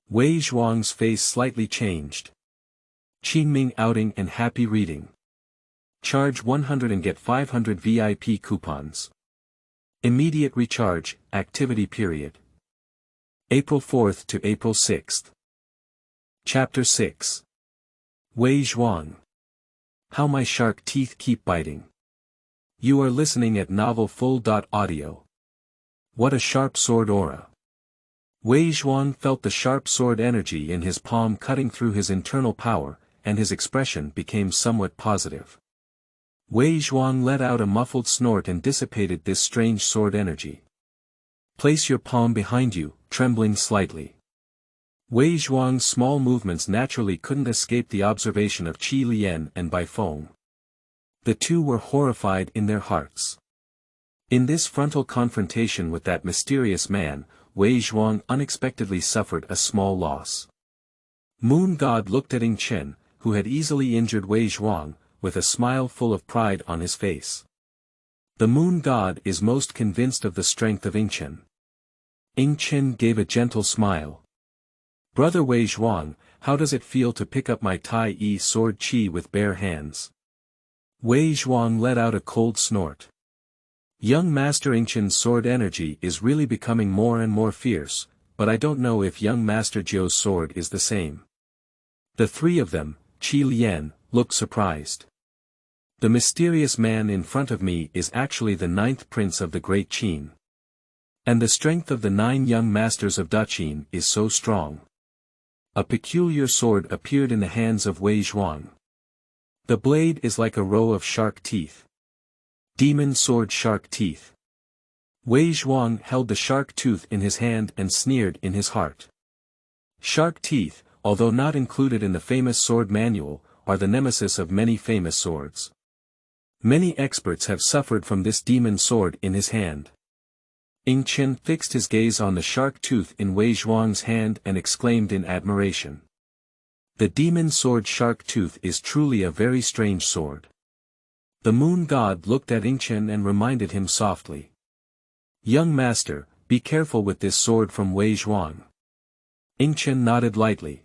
A: Wei Zhuang's face slightly changed. Qingming outing and happy reading. Charge 100 and get 500 VIP coupons. Immediate recharge, activity period. April 4th to April 6th. Chapter 6. Wei Zhuang. How my shark teeth keep biting. You are listening at novelfull.audio. What a sharp sword aura. Wei Zhuang felt the sharp sword energy in his palm cutting through his internal power, and his expression became somewhat positive. Wei Zhuang let out a muffled snort and dissipated this strange sword energy. Place your palm behind you, trembling slightly. Wei Zhuang's small movements naturally couldn't escape the observation of Qi Lian and Bai Feng. The two were horrified in their hearts. In this frontal confrontation with that mysterious man, Wei Zhuang unexpectedly suffered a small loss. Moon God looked at Yingchen, who had easily injured Wei Zhuang, with a smile full of pride on his face. The Moon God is most convinced of the strength of Yingchen. Yingchen gave a gentle smile. Brother Wei Zhuang, how does it feel to pick up my Taiyi sword Qi with bare hands? Wei Zhuang let out a cold snort. Young Master Yingchen's sword energy is really becoming more and more fierce, but I don't know if young Master Jiu's sword is the same. The three of them, Qi Lian, looked surprised. The mysterious man in front of me is actually the 9th prince of the Great Qin. And the strength of the 9 young masters of Qin is so strong. A peculiar sword appeared in the hands of Wei Zhuang. The blade is like a row of shark teeth. Demon sword shark teeth. Wei Zhuang held the shark tooth in his hand and sneered in his heart. Shark teeth, although not included in the famous sword manual, are the nemesis of many famous swords. Many experts have suffered from this demon sword in his hand. Yingchen fixed his gaze on the shark tooth in Wei Zhuang's hand and exclaimed in admiration. The demon sword shark tooth is truly a very strange sword. The Moon God looked at Yingchen and reminded him softly. Young master, be careful with this sword from Wei Zhuang. Yingchen nodded lightly.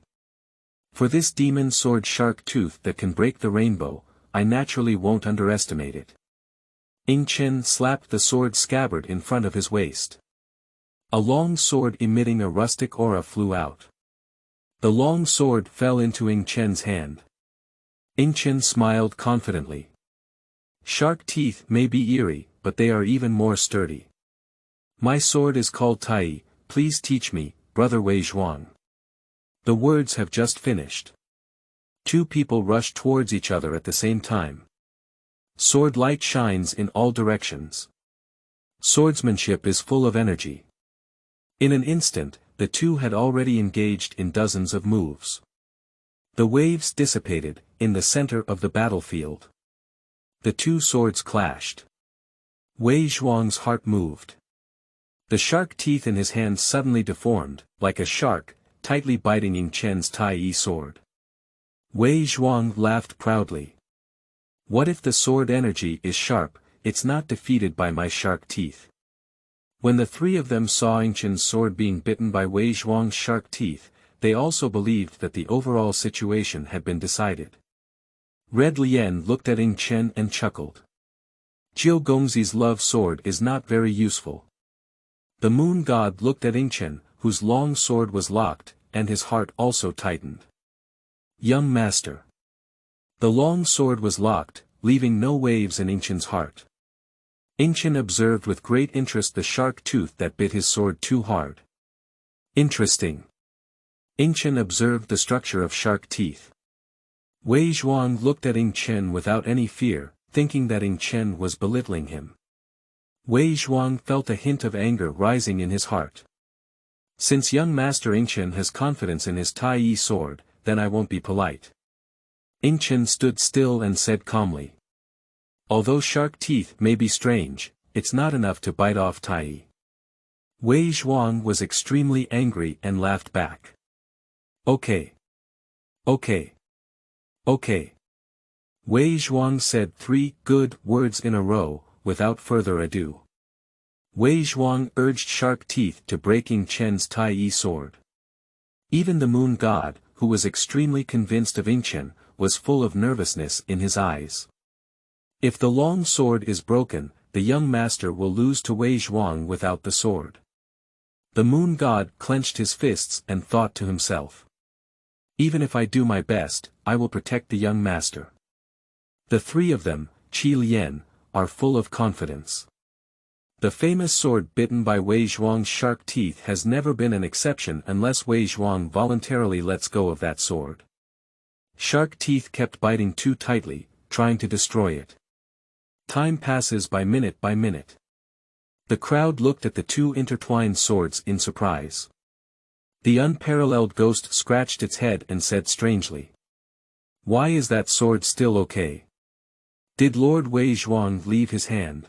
A: For this demon sword shark tooth that can break the rainbow, I naturally won't underestimate it. Yingchen slapped the sword scabbard in front of his waist. A long sword emitting a rustic aura flew out. The long sword fell into Yingchen's hand. Yingchen smiled confidently. Shark teeth may be eerie, but they are even more sturdy. My sword is called Taiyi, please teach me, brother Wei Zhuang. The words have just finished. Two people rush towards each other at the same time. Sword light shines in all directions. Swordsmanship is full of energy. In an instant, the two had already engaged in dozens of moves. The waves dissipated, in the center of the battlefield. The two swords clashed. Wei Zhuang's heart moved. The shark teeth in his hand suddenly deformed, like a shark, tightly biting Yingchen's Taiyi sword. Wei Zhuang laughed proudly. What if the sword energy is sharp, it's not defeated by my shark teeth. When the three of them saw Yingchen's sword being bitten by Wei Zhuang's shark teeth, they also believed that the overall situation had been decided. Red Lian looked at Yingchen and chuckled. Jiu Gongzi's love sword is not very useful. The Moon God looked at Yingchen, whose long sword was locked, and his heart also tightened. Young master. The long sword was locked, leaving no waves in Yingchen's heart. Yingchen observed with great interest the shark tooth that bit his sword too hard. Interesting. Yingchen observed the structure of shark teeth. Wei Zhuang looked at Yingchen without any fear, thinking that Yingchen was belittling him. Wei Zhuang felt a hint of anger rising in his heart. Since young master Yingchen has confidence in his Taiyi sword, then I won't be polite. Yingchen stood still and said calmly. Although shark teeth may be strange, it's not enough to bite off Taiyi. Wei Zhuang was extremely angry and laughed back. Okay. Okay. Okay. Wei Zhuang said 3 good words in a row, without further ado. Wei Zhuang urged shark teeth to break Yingchen's Taiyi sword. Even the Moon God, who was extremely convinced of Yingchen, was full of nervousness in his eyes. If the long sword is broken, the young master will lose to Wei Zhuang without the sword. The Moon God clenched his fists and thought to himself. Even if I do my best, I will protect the young master. The three of them, Qi Lian, are full of confidence. The famous sword bitten by Wei Zhuang's shark teeth has never been an exception unless Wei Zhuang voluntarily lets go of that sword. Shark teeth kept biting too tightly, trying to destroy it. Time passes by minute by minute. The crowd looked at the two intertwined swords in surprise. The unparalleled ghost scratched its head and said strangely. Why is that sword still okay? Did Lord Wei Zhuang leave his hand?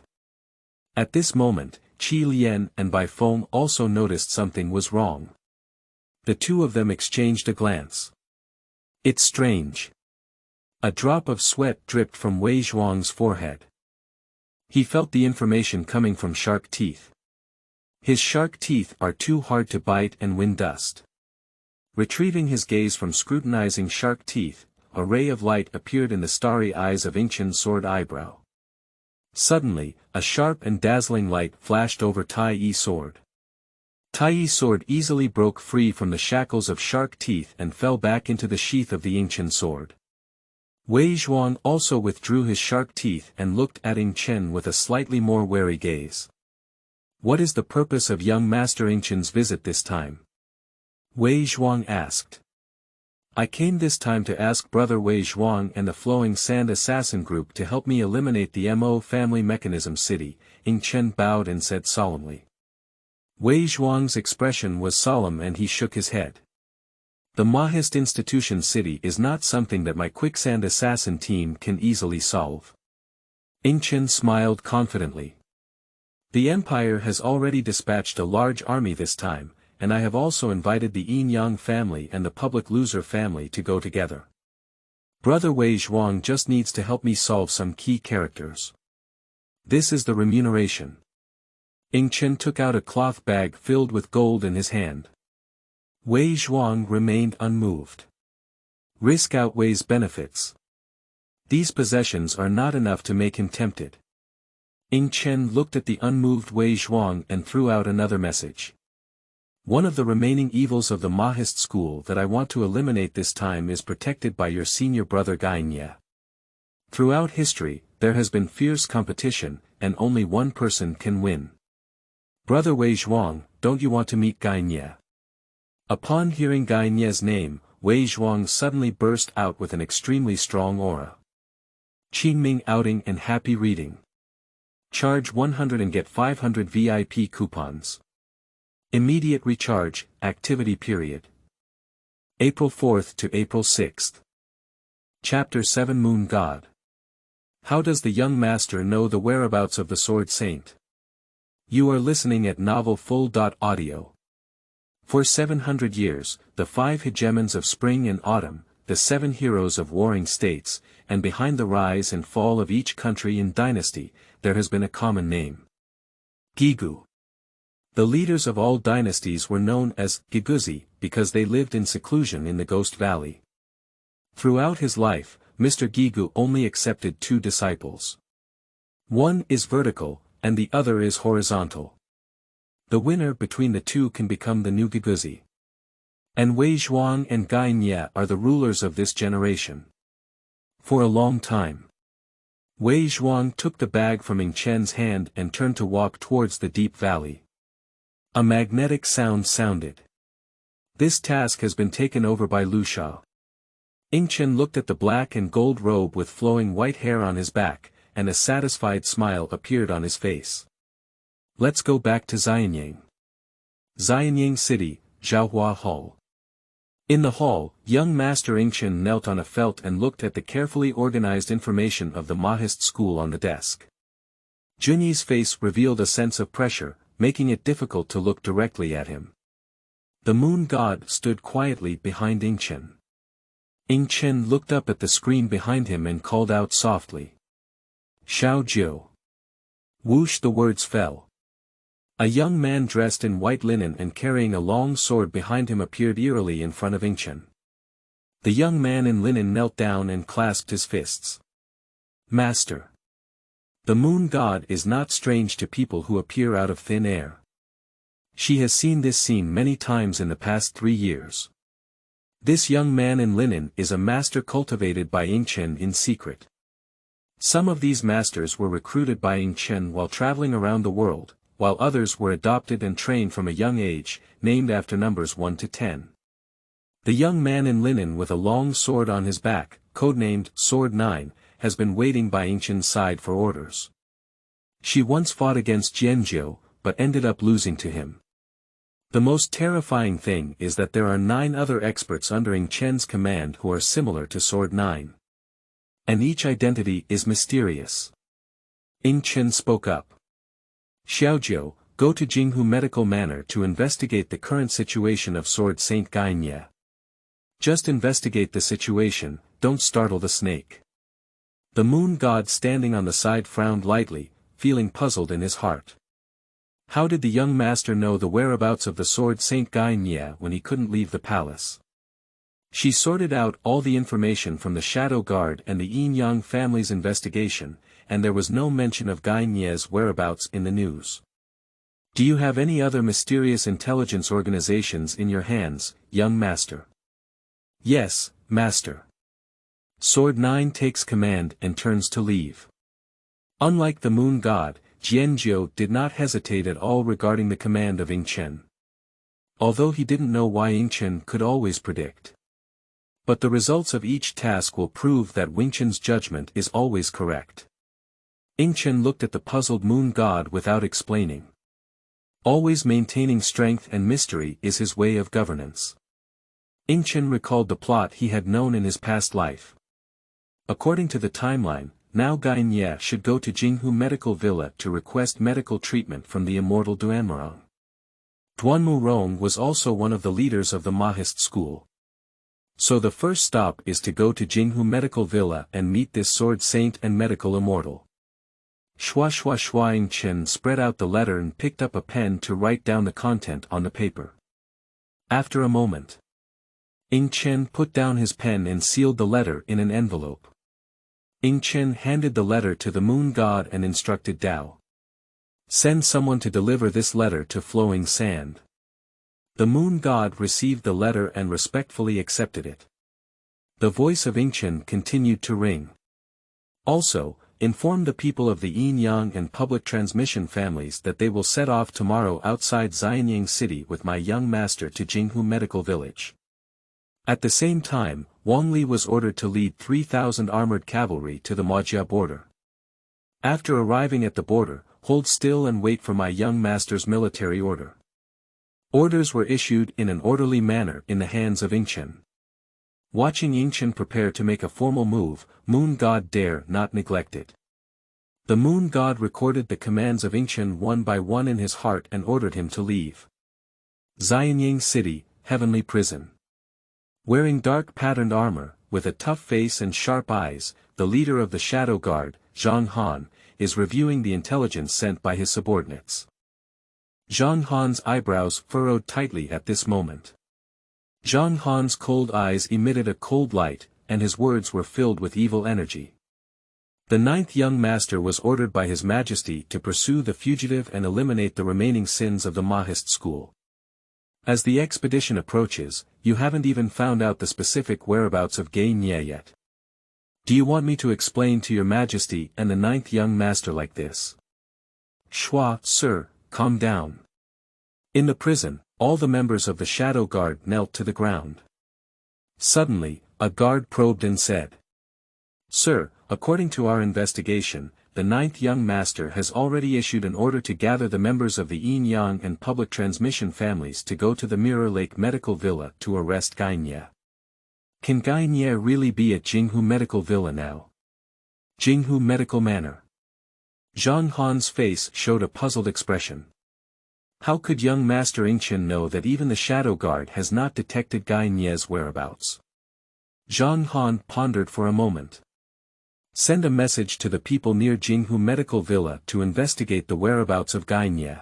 A: At this moment, Qi Lian and Bai Feng also noticed something was wrong. The two of them exchanged a glance. It's strange. A drop of sweat dripped from Wei Zhuang's forehead. He felt the information coming from shark teeth. His shark teeth are too hard to bite and win dust. Retrieving his gaze from scrutinizing shark teeth, a ray of light appeared in the starry eyes of Yingchen's sword eyebrow. Suddenly, a sharp and dazzling light flashed over Taiyi's sword. Taiyi's sword easily broke free from the shackles of shark teeth and fell back into the sheath of the Yingchen sword. Wei Zhuang also withdrew his shark teeth and looked at Yingchen with a slightly more wary gaze. What is the purpose of young Master Yingchen's visit this time? Wei Zhuang asked. I came this time to ask Brother Wei Zhuang and the Flowing Sand Assassin Group to help me eliminate the Mo family mechanism city, Ying Chen bowed and said solemnly. Wei Zhuang's expression was solemn and he shook his head. The Mohist institution city is not something that my quicksand assassin team can easily solve. Ying Chen smiled confidently. The Empire has already dispatched a large army this time, and I have also invited the Yin Yang family and the Public Loser family to go together. Brother Wei Zhuang just needs to help me solve some key characters. This is the remuneration. Ying Chen took out a cloth bag filled with gold in his hand. Wei Zhuang remained unmoved. Risk outweighs benefits. These possessions are not enough to make him tempted. Ying Chen looked at the unmoved Wei Zhuang and threw out another message. One of the remaining evils of the Mohist school that I want to eliminate this time is protected by your senior brother Gai Nie. Throughout history, there has been fierce competition, and only one person can win. Brother Wei Zhuang, don't you want to meet Gai Nie? Upon hearing Gai Nie's name, Wei Zhuang suddenly burst out with an extremely strong aura. Qingming outing and happy reading. Charge 100 and get 500 VIP coupons. Immediate recharge, activity period. April 4th to April 6th. Chapter 7 Moon God. How does the young master know the whereabouts of the Sword Saint? You are listening at Novel Full.audio. For 700 years, the 5 hegemons of spring and autumn, the 7 heroes of warring states, and behind the rise and fall of each country and dynasty, there has been a common name. Gigu. The leaders of all dynasties were known as Giguzi because they lived in seclusion in the Ghost Valley. Throughout his life, Mr. Gigu only accepted 2 disciples. One is vertical, and the other is horizontal. The winner between the two can become the new Giguzi. And Wei Zhuang and Gai Nie are the rulers of this generation. For a long time, Wei Zhuang took the bag from Ying Chen's hand and turned to walk towards the deep valley. A magnetic sound sounded. This task has been taken over by Lu Shao. Ying Chen looked at the black and gold robe with flowing white hair on his back, and a satisfied smile appeared on his face. Let's go back to Xianyang. Xianyang City, Zhaohua Hall. In the hall, young Master Yingchen knelt on a felt and looked at the carefully organized information of the Mohist school on the desk. Junyi's face revealed a sense of pressure, making it difficult to look directly at him. The Moon God stood quietly behind Yingchen. Yingchen looked up at the screen behind him and called out softly. Xiao Jiu. Whoosh, the words fell. A young man dressed in white linen and carrying a long sword behind him appeared eerily in front of Yingchen. The young man in linen knelt down and clasped his fists. Master. The Moon God is not strange to people who appear out of thin air. She has seen this scene many times in the past 3 years. This young man in linen is a master cultivated by Yingchen in secret. Some of these masters were recruited by Yingchen while traveling around the world, while others were adopted and trained from a young age, named after numbers 1 to 10. The young man in linen with a long sword on his back, codenamed Sword 9, has been waiting by Yingchen's side for orders. She once fought against Jianzhou, but ended up losing to him. The most terrifying thing is that there are 9 other experts under Ying Chen's command who are similar to Sword 9. And each identity is mysterious. Ying Chen spoke up. Xiaojiu, go to Jinghu Medical Manor to investigate the current situation of Sword Saint Gai Nie. Just investigate the situation, don't startle the snake. The moon god standing on the side frowned lightly, feeling puzzled in his heart. How did the young master know the whereabouts of the Sword Saint Gai Nie when he couldn't leave the palace? She sorted out all the information from the Shadow Guard and the Yin family's investigation, and there was no mention of Gai Nie's whereabouts in the news. Do you have any other mysterious intelligence organizations in your hands, young master? Yes, master. Sword 9 takes command and turns to leave. Unlike the moon god, Jianjiu did not hesitate at all regarding the command of Ying Chen. Although he didn't know why Ying Chen could always predict. But the results of each task will prove that Ying Chen's judgment is always correct. Ying Chen looked at the puzzled moon god without explaining. Always maintaining strength and mystery is his way of governance. Ying Chen recalled the plot he had known in his past life. According to the timeline, now Gai Nie should go to Jinghu Medical Villa to request medical treatment from the immortal Duanmurong. Duanmurong was also one of the leaders of the Mohist school. So the first stop is to go to Jinghu Medical Villa and meet this sword saint and medical immortal. Ying Chen spread out the letter and picked up a pen to write down the content on the paper. After a moment, Ying Chen put down his pen and sealed the letter in an envelope. Ying Chen handed the letter to the moon god and instructed Dao. Send someone to deliver this letter to Flowing Sand. The moon god received the letter and respectfully accepted it. The voice of Ying Chen continued to ring. Also, inform the people of the Yin Yang and public transmission families that they will set off tomorrow outside Xianyang City with my young master to Jinghu Medical Village. At the same time, Wang Li was ordered to lead 3,000 armored cavalry to the Majia border. After arriving at the border, hold still and wait for my young master's military order. Orders were issued in an orderly manner in the hands of Ying Chen. Watching Ying Chen prepare to make a formal move, Moon God dare not neglect it. The Moon God recorded the commands of Ying Chen one by one in his heart and ordered him to leave Xianyang City, Heavenly Prison. Wearing dark patterned armor, with a tough face and sharp eyes, the leader of the Shadow Guard, Zhang Han, is reviewing the intelligence sent by his subordinates. Zhang Han's eyebrows furrowed tightly at this moment. Zhang Han's cold eyes emitted a cold light, and his words were filled with evil energy. The 9th young master was ordered by His Majesty to pursue the fugitive and eliminate the remaining sins of the Mohist school. As the expedition approaches, you haven't even found out the specific whereabouts of Gai Nie yet. Do you want me to explain to your Majesty and the 9th young master like this? Shua, sir, calm down. In the prison, all the members of the Shadow Guard knelt to the ground. Suddenly, a guard probed and said, Sir, according to our investigation, the 9th young master has already issued an order to gather the members of the Yin Yang and public transmission families to go to the Mirror Lake Medical Villa to arrest Gai Nie. Can Gai Nie really be at Jinghu Medical Villa now? Jinghu Medical Manor. Zhang Han's face showed a puzzled expression. How could young Master Ying Chen know that even the Shadow Guard has not detected Gai Nie's whereabouts? Zhang Han pondered for a moment. Send a message to the people near Jinghu Medical Villa to investigate the whereabouts of Gai Nie.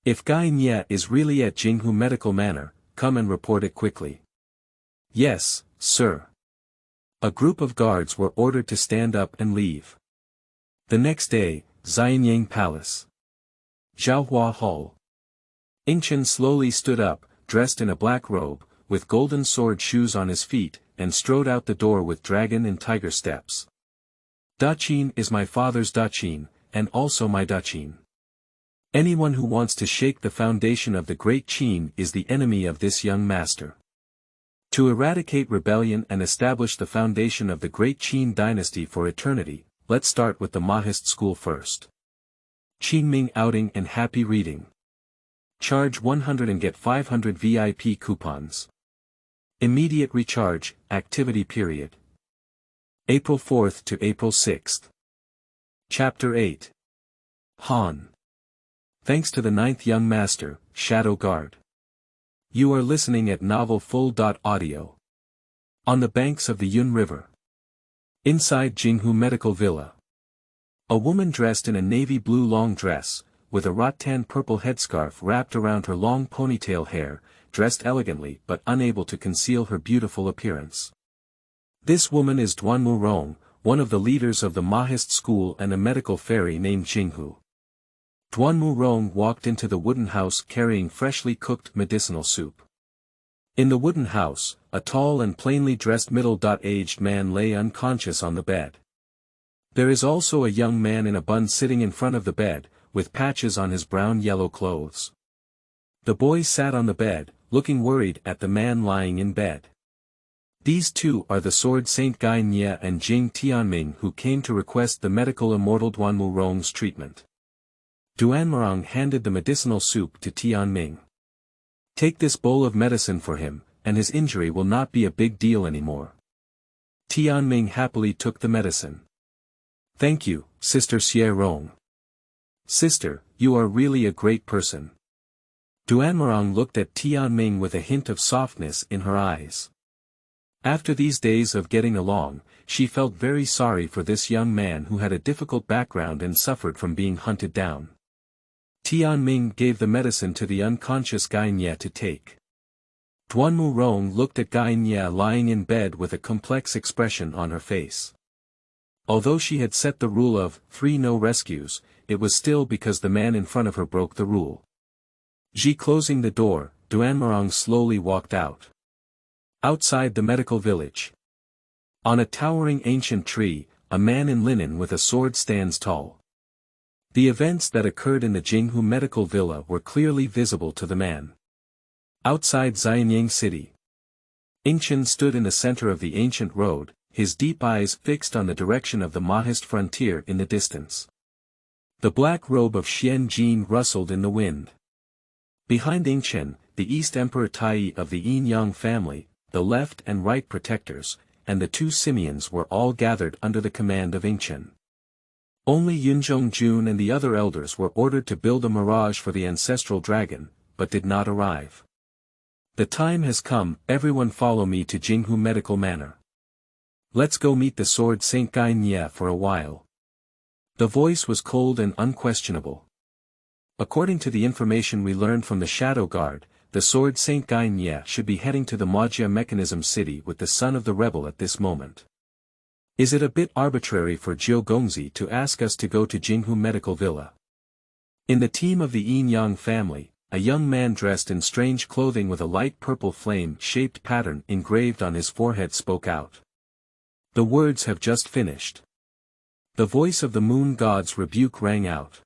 A: If Gai Nie is really at Jinghu Medical Manor, come and report it quickly. Yes, sir. A group of guards were ordered to stand up and leave. The next day, Xianyang Palace. Zhaohua Hall. Ying Chen slowly stood up, dressed in a black robe, with golden sword shoes on his feet, and strode out the door with dragon and tiger steps. Daqin is my father's Daqin, and also my Daqin. Anyone who wants to shake the foundation of the Great Qin is the enemy of this young master. To eradicate rebellion and establish the foundation of the Great Qin dynasty for eternity, let's start with the Mohist school first. Qingming outing and happy reading. Charge 100 and get 500 VIP coupons. Immediate recharge, activity period. April 4th to April 6th. Chapter 8. Han. Thanks to the 9th young master, Shadow Guard. You are listening at Novel Full.audio. On the banks of the Yun River. Inside Jinghu Medical Villa. A woman dressed in a navy blue long dress, with a rattan purple headscarf wrapped around her long ponytail hair, dressed elegantly but unable to conceal her beautiful appearance. This woman is Duanmurong, one of the leaders of the Mohist school and a medical fairy named Jinghu. Duanmurong walked into the wooden house carrying freshly cooked medicinal soup. In the wooden house, a tall and plainly dressed middle-aged man lay unconscious on the bed. There is also a young man in a bun sitting in front of the bed, with patches on his brown-yellow clothes. The boy sat on the bed, looking worried at the man lying in bed. These two are the sword saint Gai Nie and Jing Tianming who came to request the medical immortal Duanmurong's treatment. Duanmurong handed the medicinal soup to Tianming. Take this bowl of medicine for him, and his injury will not be a big deal anymore. Tianming happily took the medicine. Thank you, Sister Xierong. Sister, you are really a great person. Duanmurong looked at Tianming with a hint of softness in her eyes. After these days of getting along, she felt very sorry for this young man who had a difficult background and suffered from being hunted down. Tianming gave the medicine to the unconscious Gai Nie to take. Duanmurong looked at Gai Nie lying in bed with a complex expression on her face. Although she had set the rule of 3 no rescues, it was still because the man in front of her broke the rule. Closing the door, Duanmurong slowly walked out. Outside the medical village. On a towering ancient tree, a man in linen with a sword stands tall. The events that occurred in the Jinghu medical villa were clearly visible to the man. Outside Xianyang city. Yingchen stood in the center of the ancient road, his deep eyes fixed on the direction of the Mohist frontier in the distance. The black robe of Xian Jin rustled in the wind. Behind Yingchen, the East Emperor Taiyi of the Yin Yang family, the left and right protectors, and the 2 simians were all gathered under the command of Yingchen. Only Yunzhong Jun and the other elders were ordered to build a mirage for the ancestral dragon, but did not arrive. The time has come, everyone follow me to Jinghu Medical Manor. Let's go meet the sword Saint Gai Nie for a while. The voice was cold and unquestionable. According to the information we learned from the Shadow Guard, the sword Saint Gai Nie should be heading to the Magia Mechanism City with the son of the rebel at this moment. Is it a bit arbitrary for Gongzi to ask us to go to Jinghu Medical Villa? In the team of the Yin Yang family, a young man dressed in strange clothing with a light purple flame-shaped pattern engraved on his forehead spoke out. The words have just finished. The voice of the moon god's rebuke rang out.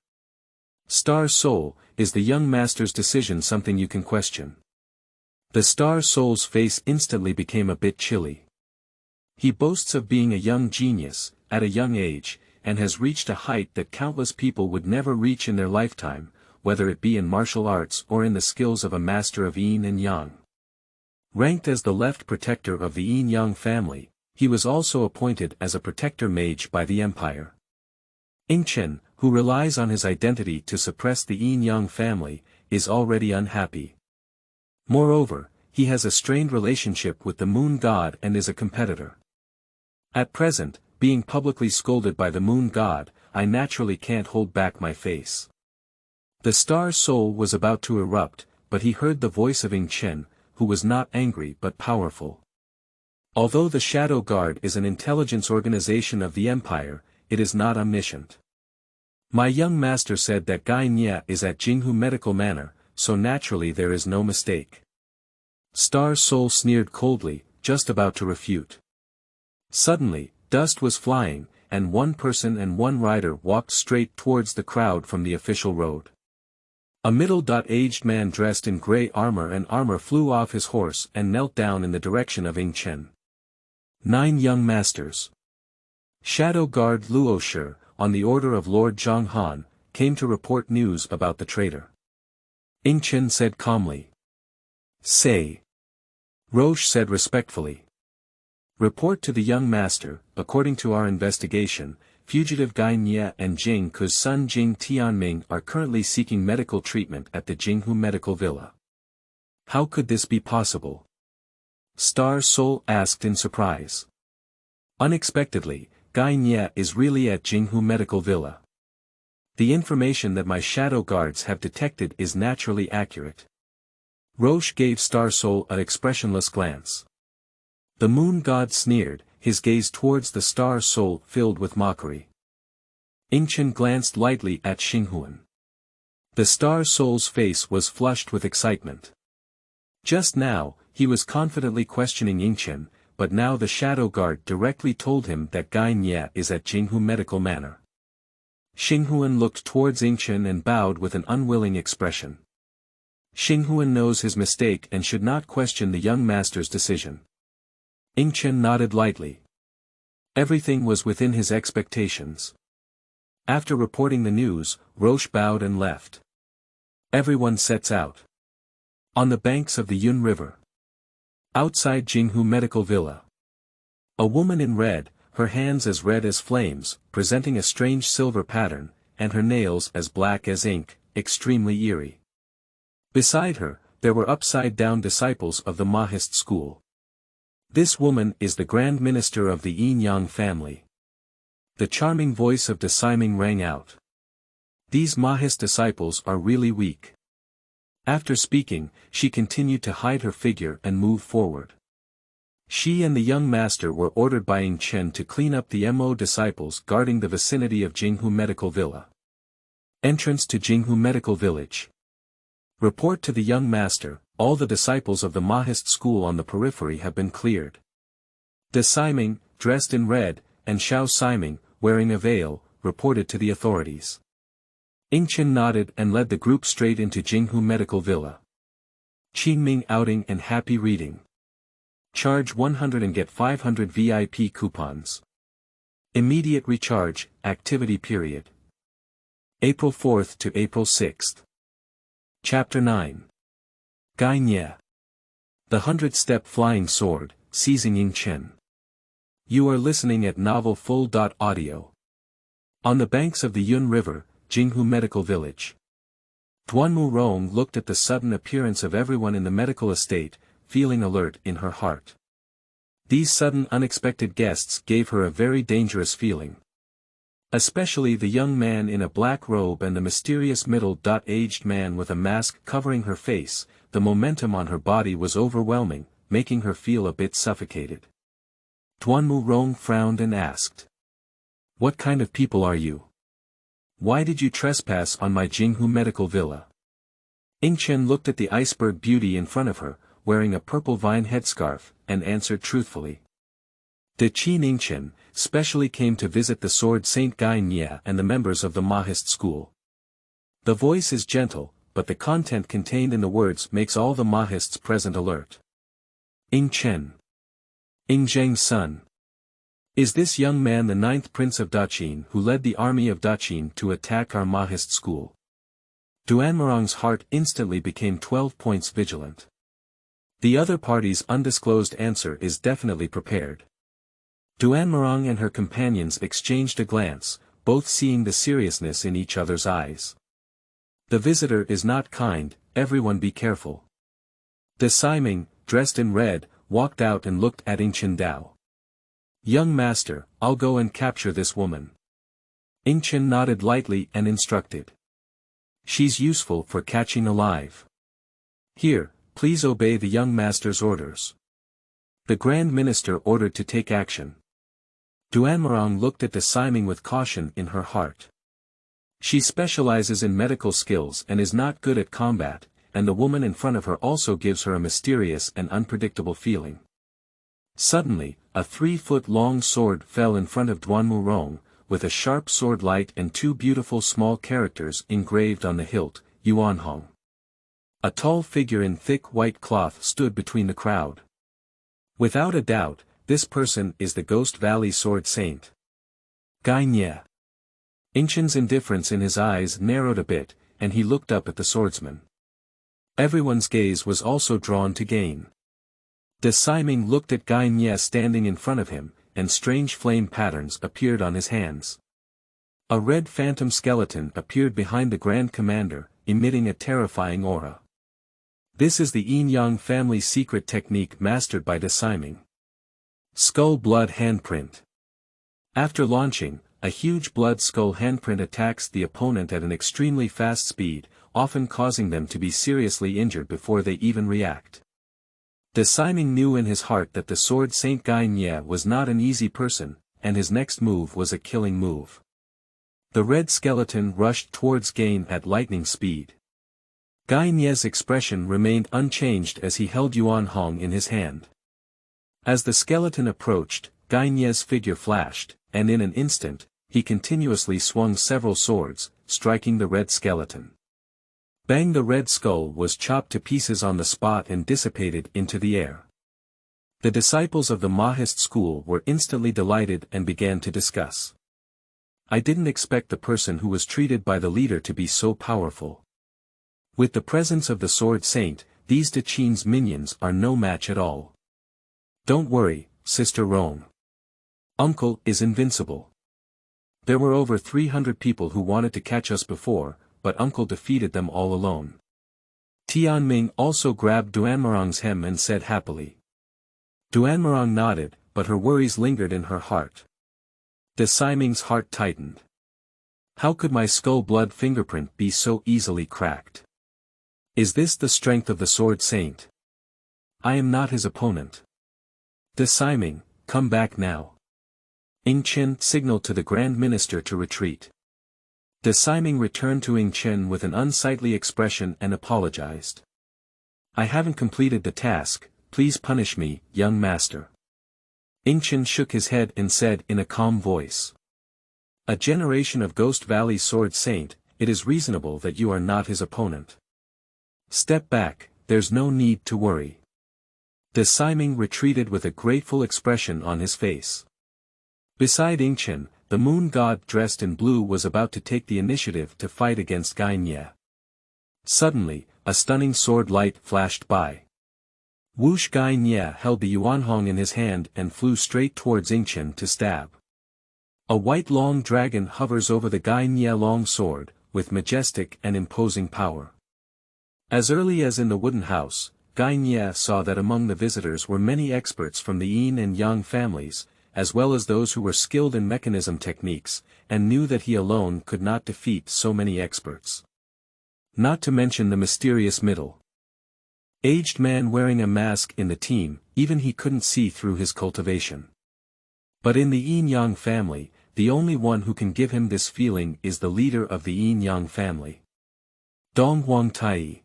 A: Star Soul, is the young master's decision something you can question? The Star Soul's face instantly became a bit chilly. He boasts of being a young genius, at a young age, and has reached a height that countless people would never reach in their lifetime, whether it be in martial arts or in the skills of a master of yin and yang. Ranked as the left protector of the Yin Yang family, he was also appointed as a protector mage by the empire. Yingchen, who relies on his identity to suppress the Yin Yang family, is already unhappy. Moreover, he has a strained relationship with the moon god and is a competitor. At present, being publicly scolded by the moon god, I naturally can't hold back my face. The Star Soul was about to erupt, but he heard the voice of Yingchen, who was not angry but powerful. Although the Shadow Guard is an intelligence organization of the empire, it is not omniscient. My young master said that Gai Nie is at Jinghu Medical Manor, so naturally there is no mistake. Star Soul sneered coldly, just about to refute. Suddenly, dust was flying, and one person and one rider walked straight towards the crowd from the official road. A middle-aged man dressed in gray armor flew off his horse and knelt down in the direction of Yingchen. 9 young masters. Shadow Guard Luoshi, on the order of Lord Zhang Han, came to report news about the traitor. Yingchen said calmly. Say. Roche said respectfully. Report to the young master, according to our investigation, fugitive Gai Nie and Jing Ke's son Jing Tianming are currently seeking medical treatment at the Jinghu Medical Villa. How could this be possible? Star Soul asked in surprise. Unexpectedly, Gai Nie is really at Jinghu Medical Villa. The information that my shadow guards have detected is naturally accurate. Roche gave Star Soul an expressionless glance. The moon god sneered, his gaze towards the Star Soul filled with mockery. Yingchen glanced lightly at Xinghuan. The Star Soul's face was flushed with excitement. Just now, he was confidently questioning Yingchen, but now the shadow guard directly told him that Gai Nie is at Jinghu Medical Manor. Xinghuan looked towards Yingchen and bowed with an unwilling expression. Xinghuan knows his mistake and should not question the young master's decision. Yingchen nodded lightly. Everything was within his expectations. After reporting the news, Roche bowed and left. Everyone sets out. On the banks of the Yun River. Outside Jinghu Medical Villa. A woman in red, her hands as red as flames, presenting a strange silver pattern, and her nails as black as ink, extremely eerie. Beside her, there were upside-down disciples of the Mohist school. This woman is the Grand Minister of the Yin Yang family. The charming voice of De Siming rang out. These Mohist disciples are really weak. After speaking, she continued to hide her figure and move forward. She and the young master were ordered by Ying Chen to clean up the Mo disciples guarding the vicinity of Jinghu Medical Villa. Entrance to Jinghu Medical Village. Report to the young master, all the disciples of the Mohist school on the periphery have been cleared. De Siming, dressed in red, and Xiao Siming, wearing a veil, reported to the authorities. Yingchen nodded and led the group straight into Jinghu Medical Villa. Qingming outing and happy reading. Charge 100 and get 500 VIP coupons. Immediate recharge, activity period. April 4th to April 6th. Chapter 9. Gai Nie. The 100-step flying sword, seizing Ying Chen. You are listening at Novel Full.audio. On the banks of the Yun River, Jinghu Medical Village. Duanmurong looked at the sudden appearance of everyone in the medical estate, feeling alert in her heart. These sudden unexpected guests gave her a very dangerous feeling. Especially the young man in a black robe and the mysterious middle-aged man with a mask covering her face, the momentum on her body was overwhelming, making her feel a bit suffocated. Duanmurong frowned and asked. What kind of people are you? Why did you trespass on my Jinghu Medical Villa? Yingchen looked at the iceberg beauty in front of her, wearing a purple vine headscarf, and answered truthfully. De Qin Yingchen, specially came to visit the sword Saint Gai Nie and the members of the Mohist school. The voice is gentle, but the content contained in the words makes all the Mohists present alert. Yingchen. Yingzheng's son. Is this young man the 9th prince of Daqin who led the army of Daqin to attack our Mohist school? Duanmurong's heart instantly became 12 points vigilant. The other party's undisclosed answer is definitely prepared. Duanmurong and her companions exchanged a glance, both seeing the seriousness in each other's eyes. The visitor is not kind, everyone be careful. De Siming, dressed in red, walked out and looked at Yingchen Dao. Young master, I'll go and capture this woman. Yingchen nodded lightly and instructed. She's useful for catching alive. Here, please obey the young master's orders. The Grand Minister ordered to take action. Duanmurong looked at De Siming with caution in her heart. She specializes in medical skills and is not good at combat, and the woman in front of her also gives her a mysterious and unpredictable feeling. Suddenly, a 3-foot-long sword fell in front of Duanmurong, with a sharp sword light and 2 beautiful small characters engraved on the hilt, Yuanhong. A tall figure in thick white cloth stood between the crowd. Without a doubt, this person is the Ghost Valley Sword Saint. Gai Nie. Yingchen's indifference in his eyes narrowed a bit, and he looked up at the swordsman. Everyone's gaze was also drawn to Gain. De Siming looked at Gai Nie standing in front of him, and strange flame patterns appeared on his hands. A red phantom skeleton appeared behind the Grand Commander, emitting a terrifying aura. This is the Yin Yang family's secret technique mastered by De Siming. Skull Blood Handprint. After launching, a huge blood skull handprint attacks the opponent at an extremely fast speed, often causing them to be seriously injured before they even react. De Siming knew in his heart that the Sword Saint Gai Nie was not an easy person, and his next move was a killing move. The red skeleton rushed towards Gain at lightning speed. Gai Nie's expression remained unchanged as he held Yuan Hong in his hand. As the skeleton approached, Gai Nie's figure flashed, and in an instant, he continuously swung several swords, striking the red skeleton. Bang! The red skull was chopped to pieces on the spot and dissipated into the air. The disciples of the Mohist school were instantly delighted and began to discuss. I didn't expect the person who was treated by the leader to be so powerful. With the presence of the Sword Saint, these De Qin's minions are no match at all. Don't worry, Sister Rong. Uncle is invincible. There were over 300 people who wanted to catch us before, but Uncle defeated them all alone. Tianming also grabbed Duanmurong's hem and said happily. Duanmurong nodded, but her worries lingered in her heart. De Siming's heart tightened. How could my skull blood fingerprint be so easily cracked? Is this the strength of the Sword Saint? I am not his opponent. De Siming, come back now. Ying Chen signaled to the Grand Minister to retreat. De Siming returned to Ying Chen with an unsightly expression and apologized. I haven't completed the task, please punish me, young master. Ying Chen shook his head and said in a calm voice. A generation of Ghost Valley Sword Saint, it is reasonable that you are not his opponent. Step back, there's no need to worry. De Siming retreated with a grateful expression on his face. Beside Ying Chen, the moon god dressed in blue was about to take the initiative to fight against Gai Nie. Suddenly, a stunning sword light flashed by. Whoosh! Gai Nie held the Yuanhong in his hand and flew straight towards Ying Chen to stab. A white long dragon hovers over the Gai Nie long sword, with majestic and imposing power. As early as in the wooden house, Gai Nie saw that among the visitors were many experts from the Yin and Yang families, as well as those who were skilled in mechanism techniques, and knew that he alone could not defeat so many experts. Not to mention the mysterious middle-aged man wearing a mask in the team, even he couldn't see through his cultivation. But in the Yin-Yang family, the only one who can give him this feeling is the leader of the Yin-Yang family. Donghuang Taiyi.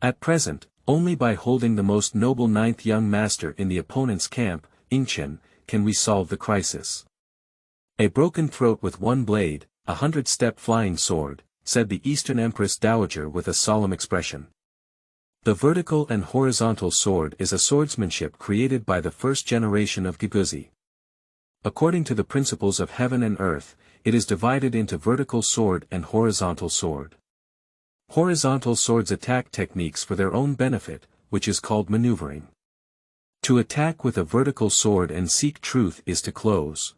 A: At present, only by holding the most noble ninth young master in the opponent's camp, Yingchen, can we solve the crisis. A broken throat with one blade, 100-step flying sword, said the Eastern Empress Dowager with a solemn expression. The vertical and horizontal sword is a swordsmanship created by the first generation of Gongzi. According to the principles of heaven and earth, it is divided into vertical sword and horizontal sword. Horizontal swords attack techniques for their own benefit, which is called maneuvering. To attack with a vertical sword and seek truth is to close.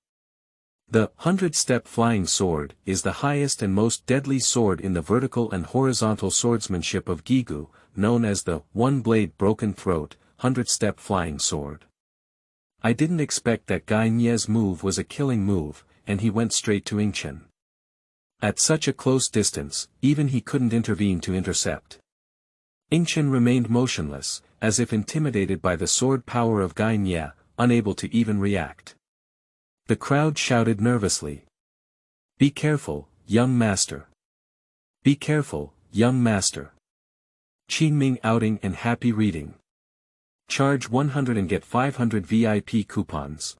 A: The 100-step flying sword is the highest and most deadly sword in the vertical and horizontal swordsmanship of Gigu, known as the one-blade broken throat, 100-step flying sword. I didn't expect that Gai Nie's move was a killing move, and he went straight to Yingchen. At such a close distance, even he couldn't intervene to intercept. Yingchen remained motionless, as if intimidated by the sword power of Gai Nie, unable to even react. The crowd shouted nervously. Be careful, young master. Be careful, young master. Qingming outing and happy reading. Charge 100 and get 500 VIP coupons.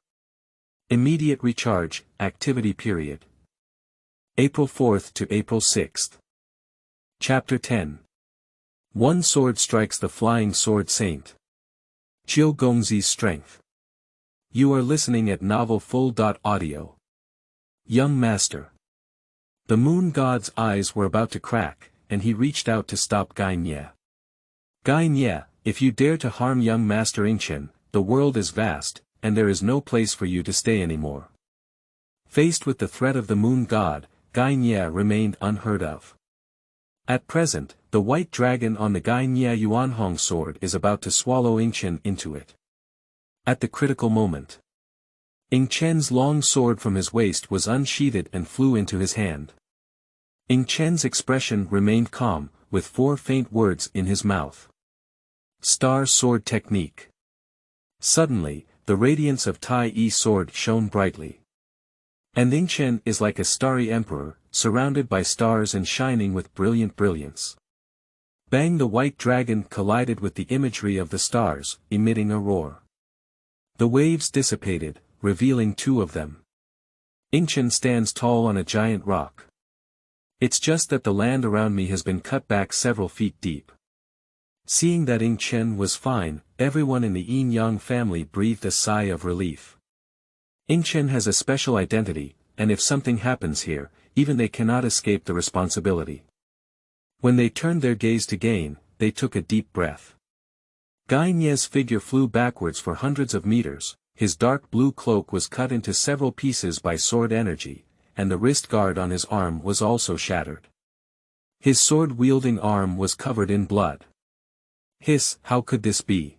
A: Immediate recharge, activity period. April 4th to April 6th. Chapter 10. One sword strikes the flying sword saint. Jiu Gongzi's strength. You are listening at novelfull.audio. Young master. The moon god's eyes were about to crack, and he reached out to stop Gai Nie. Gai Nie, if you dare to harm young Master Yingchen, the world is vast, and there is no place for you to stay anymore. Faced with the threat of the Moon God, Gai Nie remained unheard of. At present, the white dragon on the Gai Nie Yuanhong sword is about to swallow Yingchen into it. At the critical moment, Yingchen's long sword from his waist was unsheathed and flew into his hand. Yingchen's expression remained calm, with 4 faint words in his mouth. Star Sword Technique. Suddenly, the radiance of Taiyi's sword shone brightly. And Yingchen is like a starry emperor, surrounded by stars and shining with brilliant brilliance. Bang! The white dragon collided with the imagery of the stars, emitting a roar. The waves dissipated, revealing 2 of them. Yingchen stands tall on a giant rock. It's just that the land around me has been cut back several feet deep. Seeing that Yingchen was fine, everyone in the Yin Yang family breathed a sigh of relief. Yingchen has a special identity, and if something happens here, even they cannot escape the responsibility. When they turned their gaze to Gain, they took a deep breath. Gai Nie's figure flew backwards for hundreds of meters, his dark blue cloak was cut into several pieces by sword energy, and the wrist guard on his arm was also shattered. His sword-wielding arm was covered in blood. Hiss, how could this be?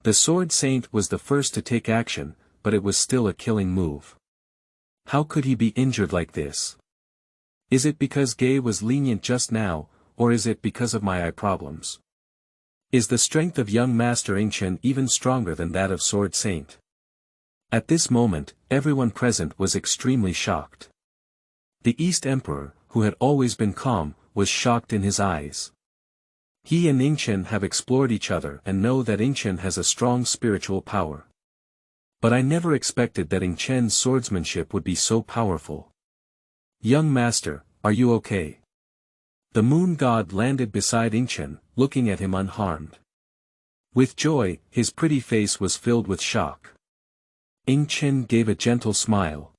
A: The sword saint was the first to take action, but it was still a killing move. How could he be injured like this? Is it because Gai was lenient just now, or is it because of my eye problems? Is the strength of young Master Yingchen even stronger than that of Sword Saint? At this moment, everyone present was extremely shocked. The East Emperor, who had always been calm, was shocked in his eyes. He and Yingchen have explored each other and know that Yingchen has a strong spiritual power. But I never expected that Yingchen's swordsmanship would be so powerful. Young Master, are you okay? The Moon God landed beside Yingchen, looking at him unharmed. With joy, his pretty face was filled with shock. Yingchen gave a gentle smile.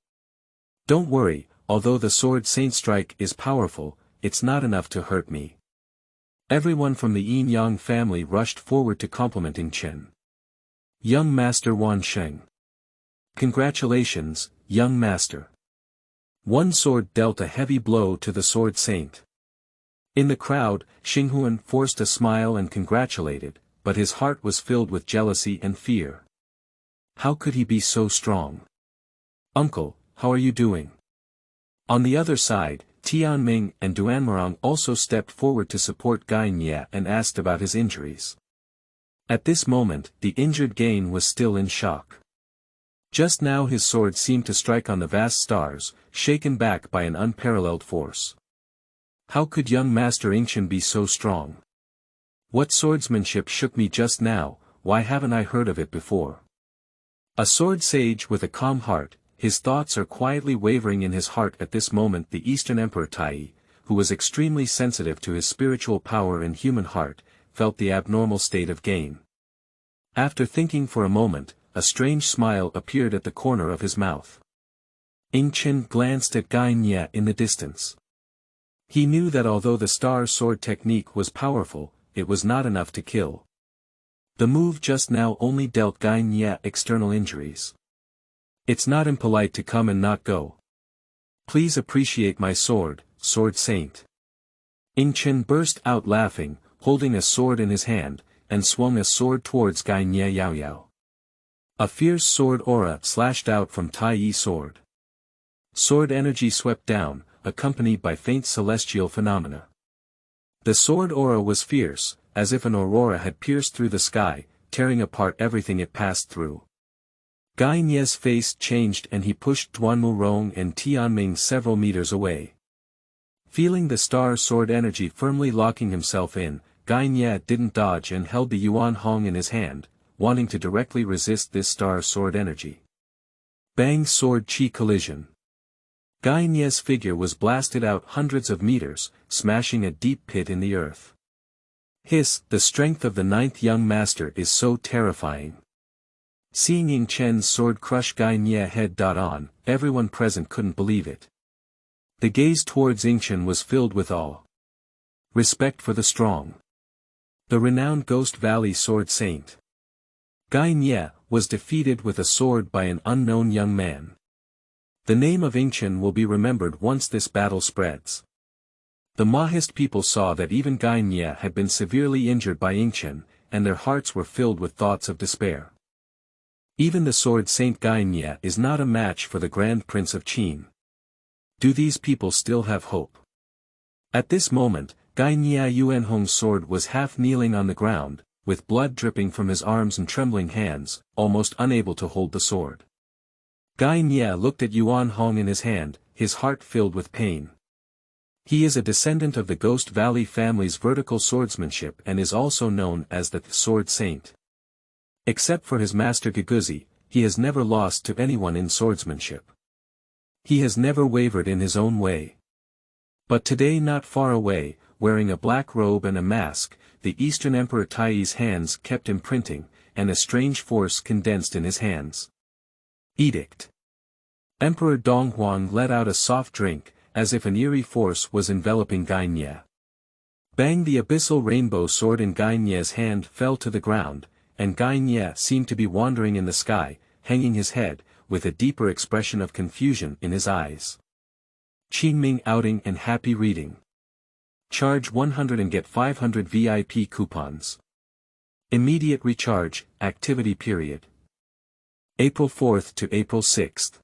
A: Don't worry, although the Sword Saint strike is powerful, it's not enough to hurt me. Everyone from the Yin Yang family rushed forward to compliment Yingchen. Young Master Wan Sheng. Congratulations, young master. One sword dealt a heavy blow to the Sword Saint. In the crowd, Xinghuan forced a smile and congratulated, but his heart was filled with jealousy and fear. How could he be so strong? Uncle, how are you doing? On the other side, Tianming and Duanmurong also stepped forward to support Gai Nie and asked about his injuries. At this moment, the injured Gain was still in shock. Just now his sword seemed to strike on the vast stars, shaken back by an unparalleled force. How could young Master Yingchen be so strong? What swordsmanship shook me just now, why haven't I heard of it before? A sword sage with a calm heart, his thoughts are quietly wavering in his heart at this moment. The Eastern Emperor Taiyi, who was extremely sensitive to his spiritual power and human heart, felt the abnormal state of Gain. After thinking for a moment, a strange smile appeared at the corner of his mouth. Yingchen glanced at Gai Nie in the distance. He knew that although the star sword technique was powerful, it was not enough to kill. The move just now only dealt Gai Nie external injuries. It's not impolite to come and not go. Please appreciate my sword, Sword Saint. Yingchen burst out laughing, holding a sword in his hand, and swung a sword towards Gai Nie Yao Yao. A fierce sword aura slashed out from Taiyi's sword. Sword energy swept down, accompanied by faint celestial phenomena. The sword aura was fierce, as if an aurora had pierced through the sky, tearing apart everything it passed through. Gai Nie's face changed and he pushed Duanmurong and Tianming several meters away. Feeling the star sword energy firmly locking himself in, Gai Nie didn't dodge and held the Yuan Hong in his hand, wanting to directly resist this star sword energy. Bang! Sword chi collision. Gai Nie's figure was blasted out hundreds of meters, smashing a deep pit in the earth. Hiss! The strength of the 9th young master is so terrifying. Seeing Yingchen's sword crush Gai Nie head-on, everyone present couldn't believe it. The gaze towards Yingchen was filled with awe. Respect for the strong. The renowned Ghost Valley Sword Saint Gai Nie was defeated with a sword by an unknown young man. The name of Yingchen will be remembered once this battle spreads. The Mohist people saw that even Gai Nie had been severely injured by Yingchen, and their hearts were filled with thoughts of despair. Even the sword saint Gai Nie is not a match for the Grand Prince of Qin. Do these people still have hope? At this moment, Gai Nie Yuanhong's sword was half kneeling on the ground, with blood dripping from his arms and trembling hands, almost unable to hold the sword. Gai Nie looked at Yuanhong in his hand, his heart filled with pain. He is a descendant of the Ghost Valley family's vertical swordsmanship and is also known as the Sword Saint. Except for his master Gongzi, he has never lost to anyone in swordsmanship. He has never wavered in his own way. But today, not far away, wearing a black robe and a mask, the Eastern Emperor Taiyi's hands kept imprinting, and a strange force condensed in his hands. Edict. Emperor Donghuang let out a soft drink, as if an eerie force was enveloping Gai Nie. Bang! The abyssal rainbow sword in Gai Nie's hand fell to the ground, and Gai Nie seemed to be wandering in the sky, hanging his head, with a deeper expression of confusion in his eyes. Qingming outing and happy reading. Charge 100 and get 500 VIP coupons. Immediate recharge, activity period. April 4th to April 6th.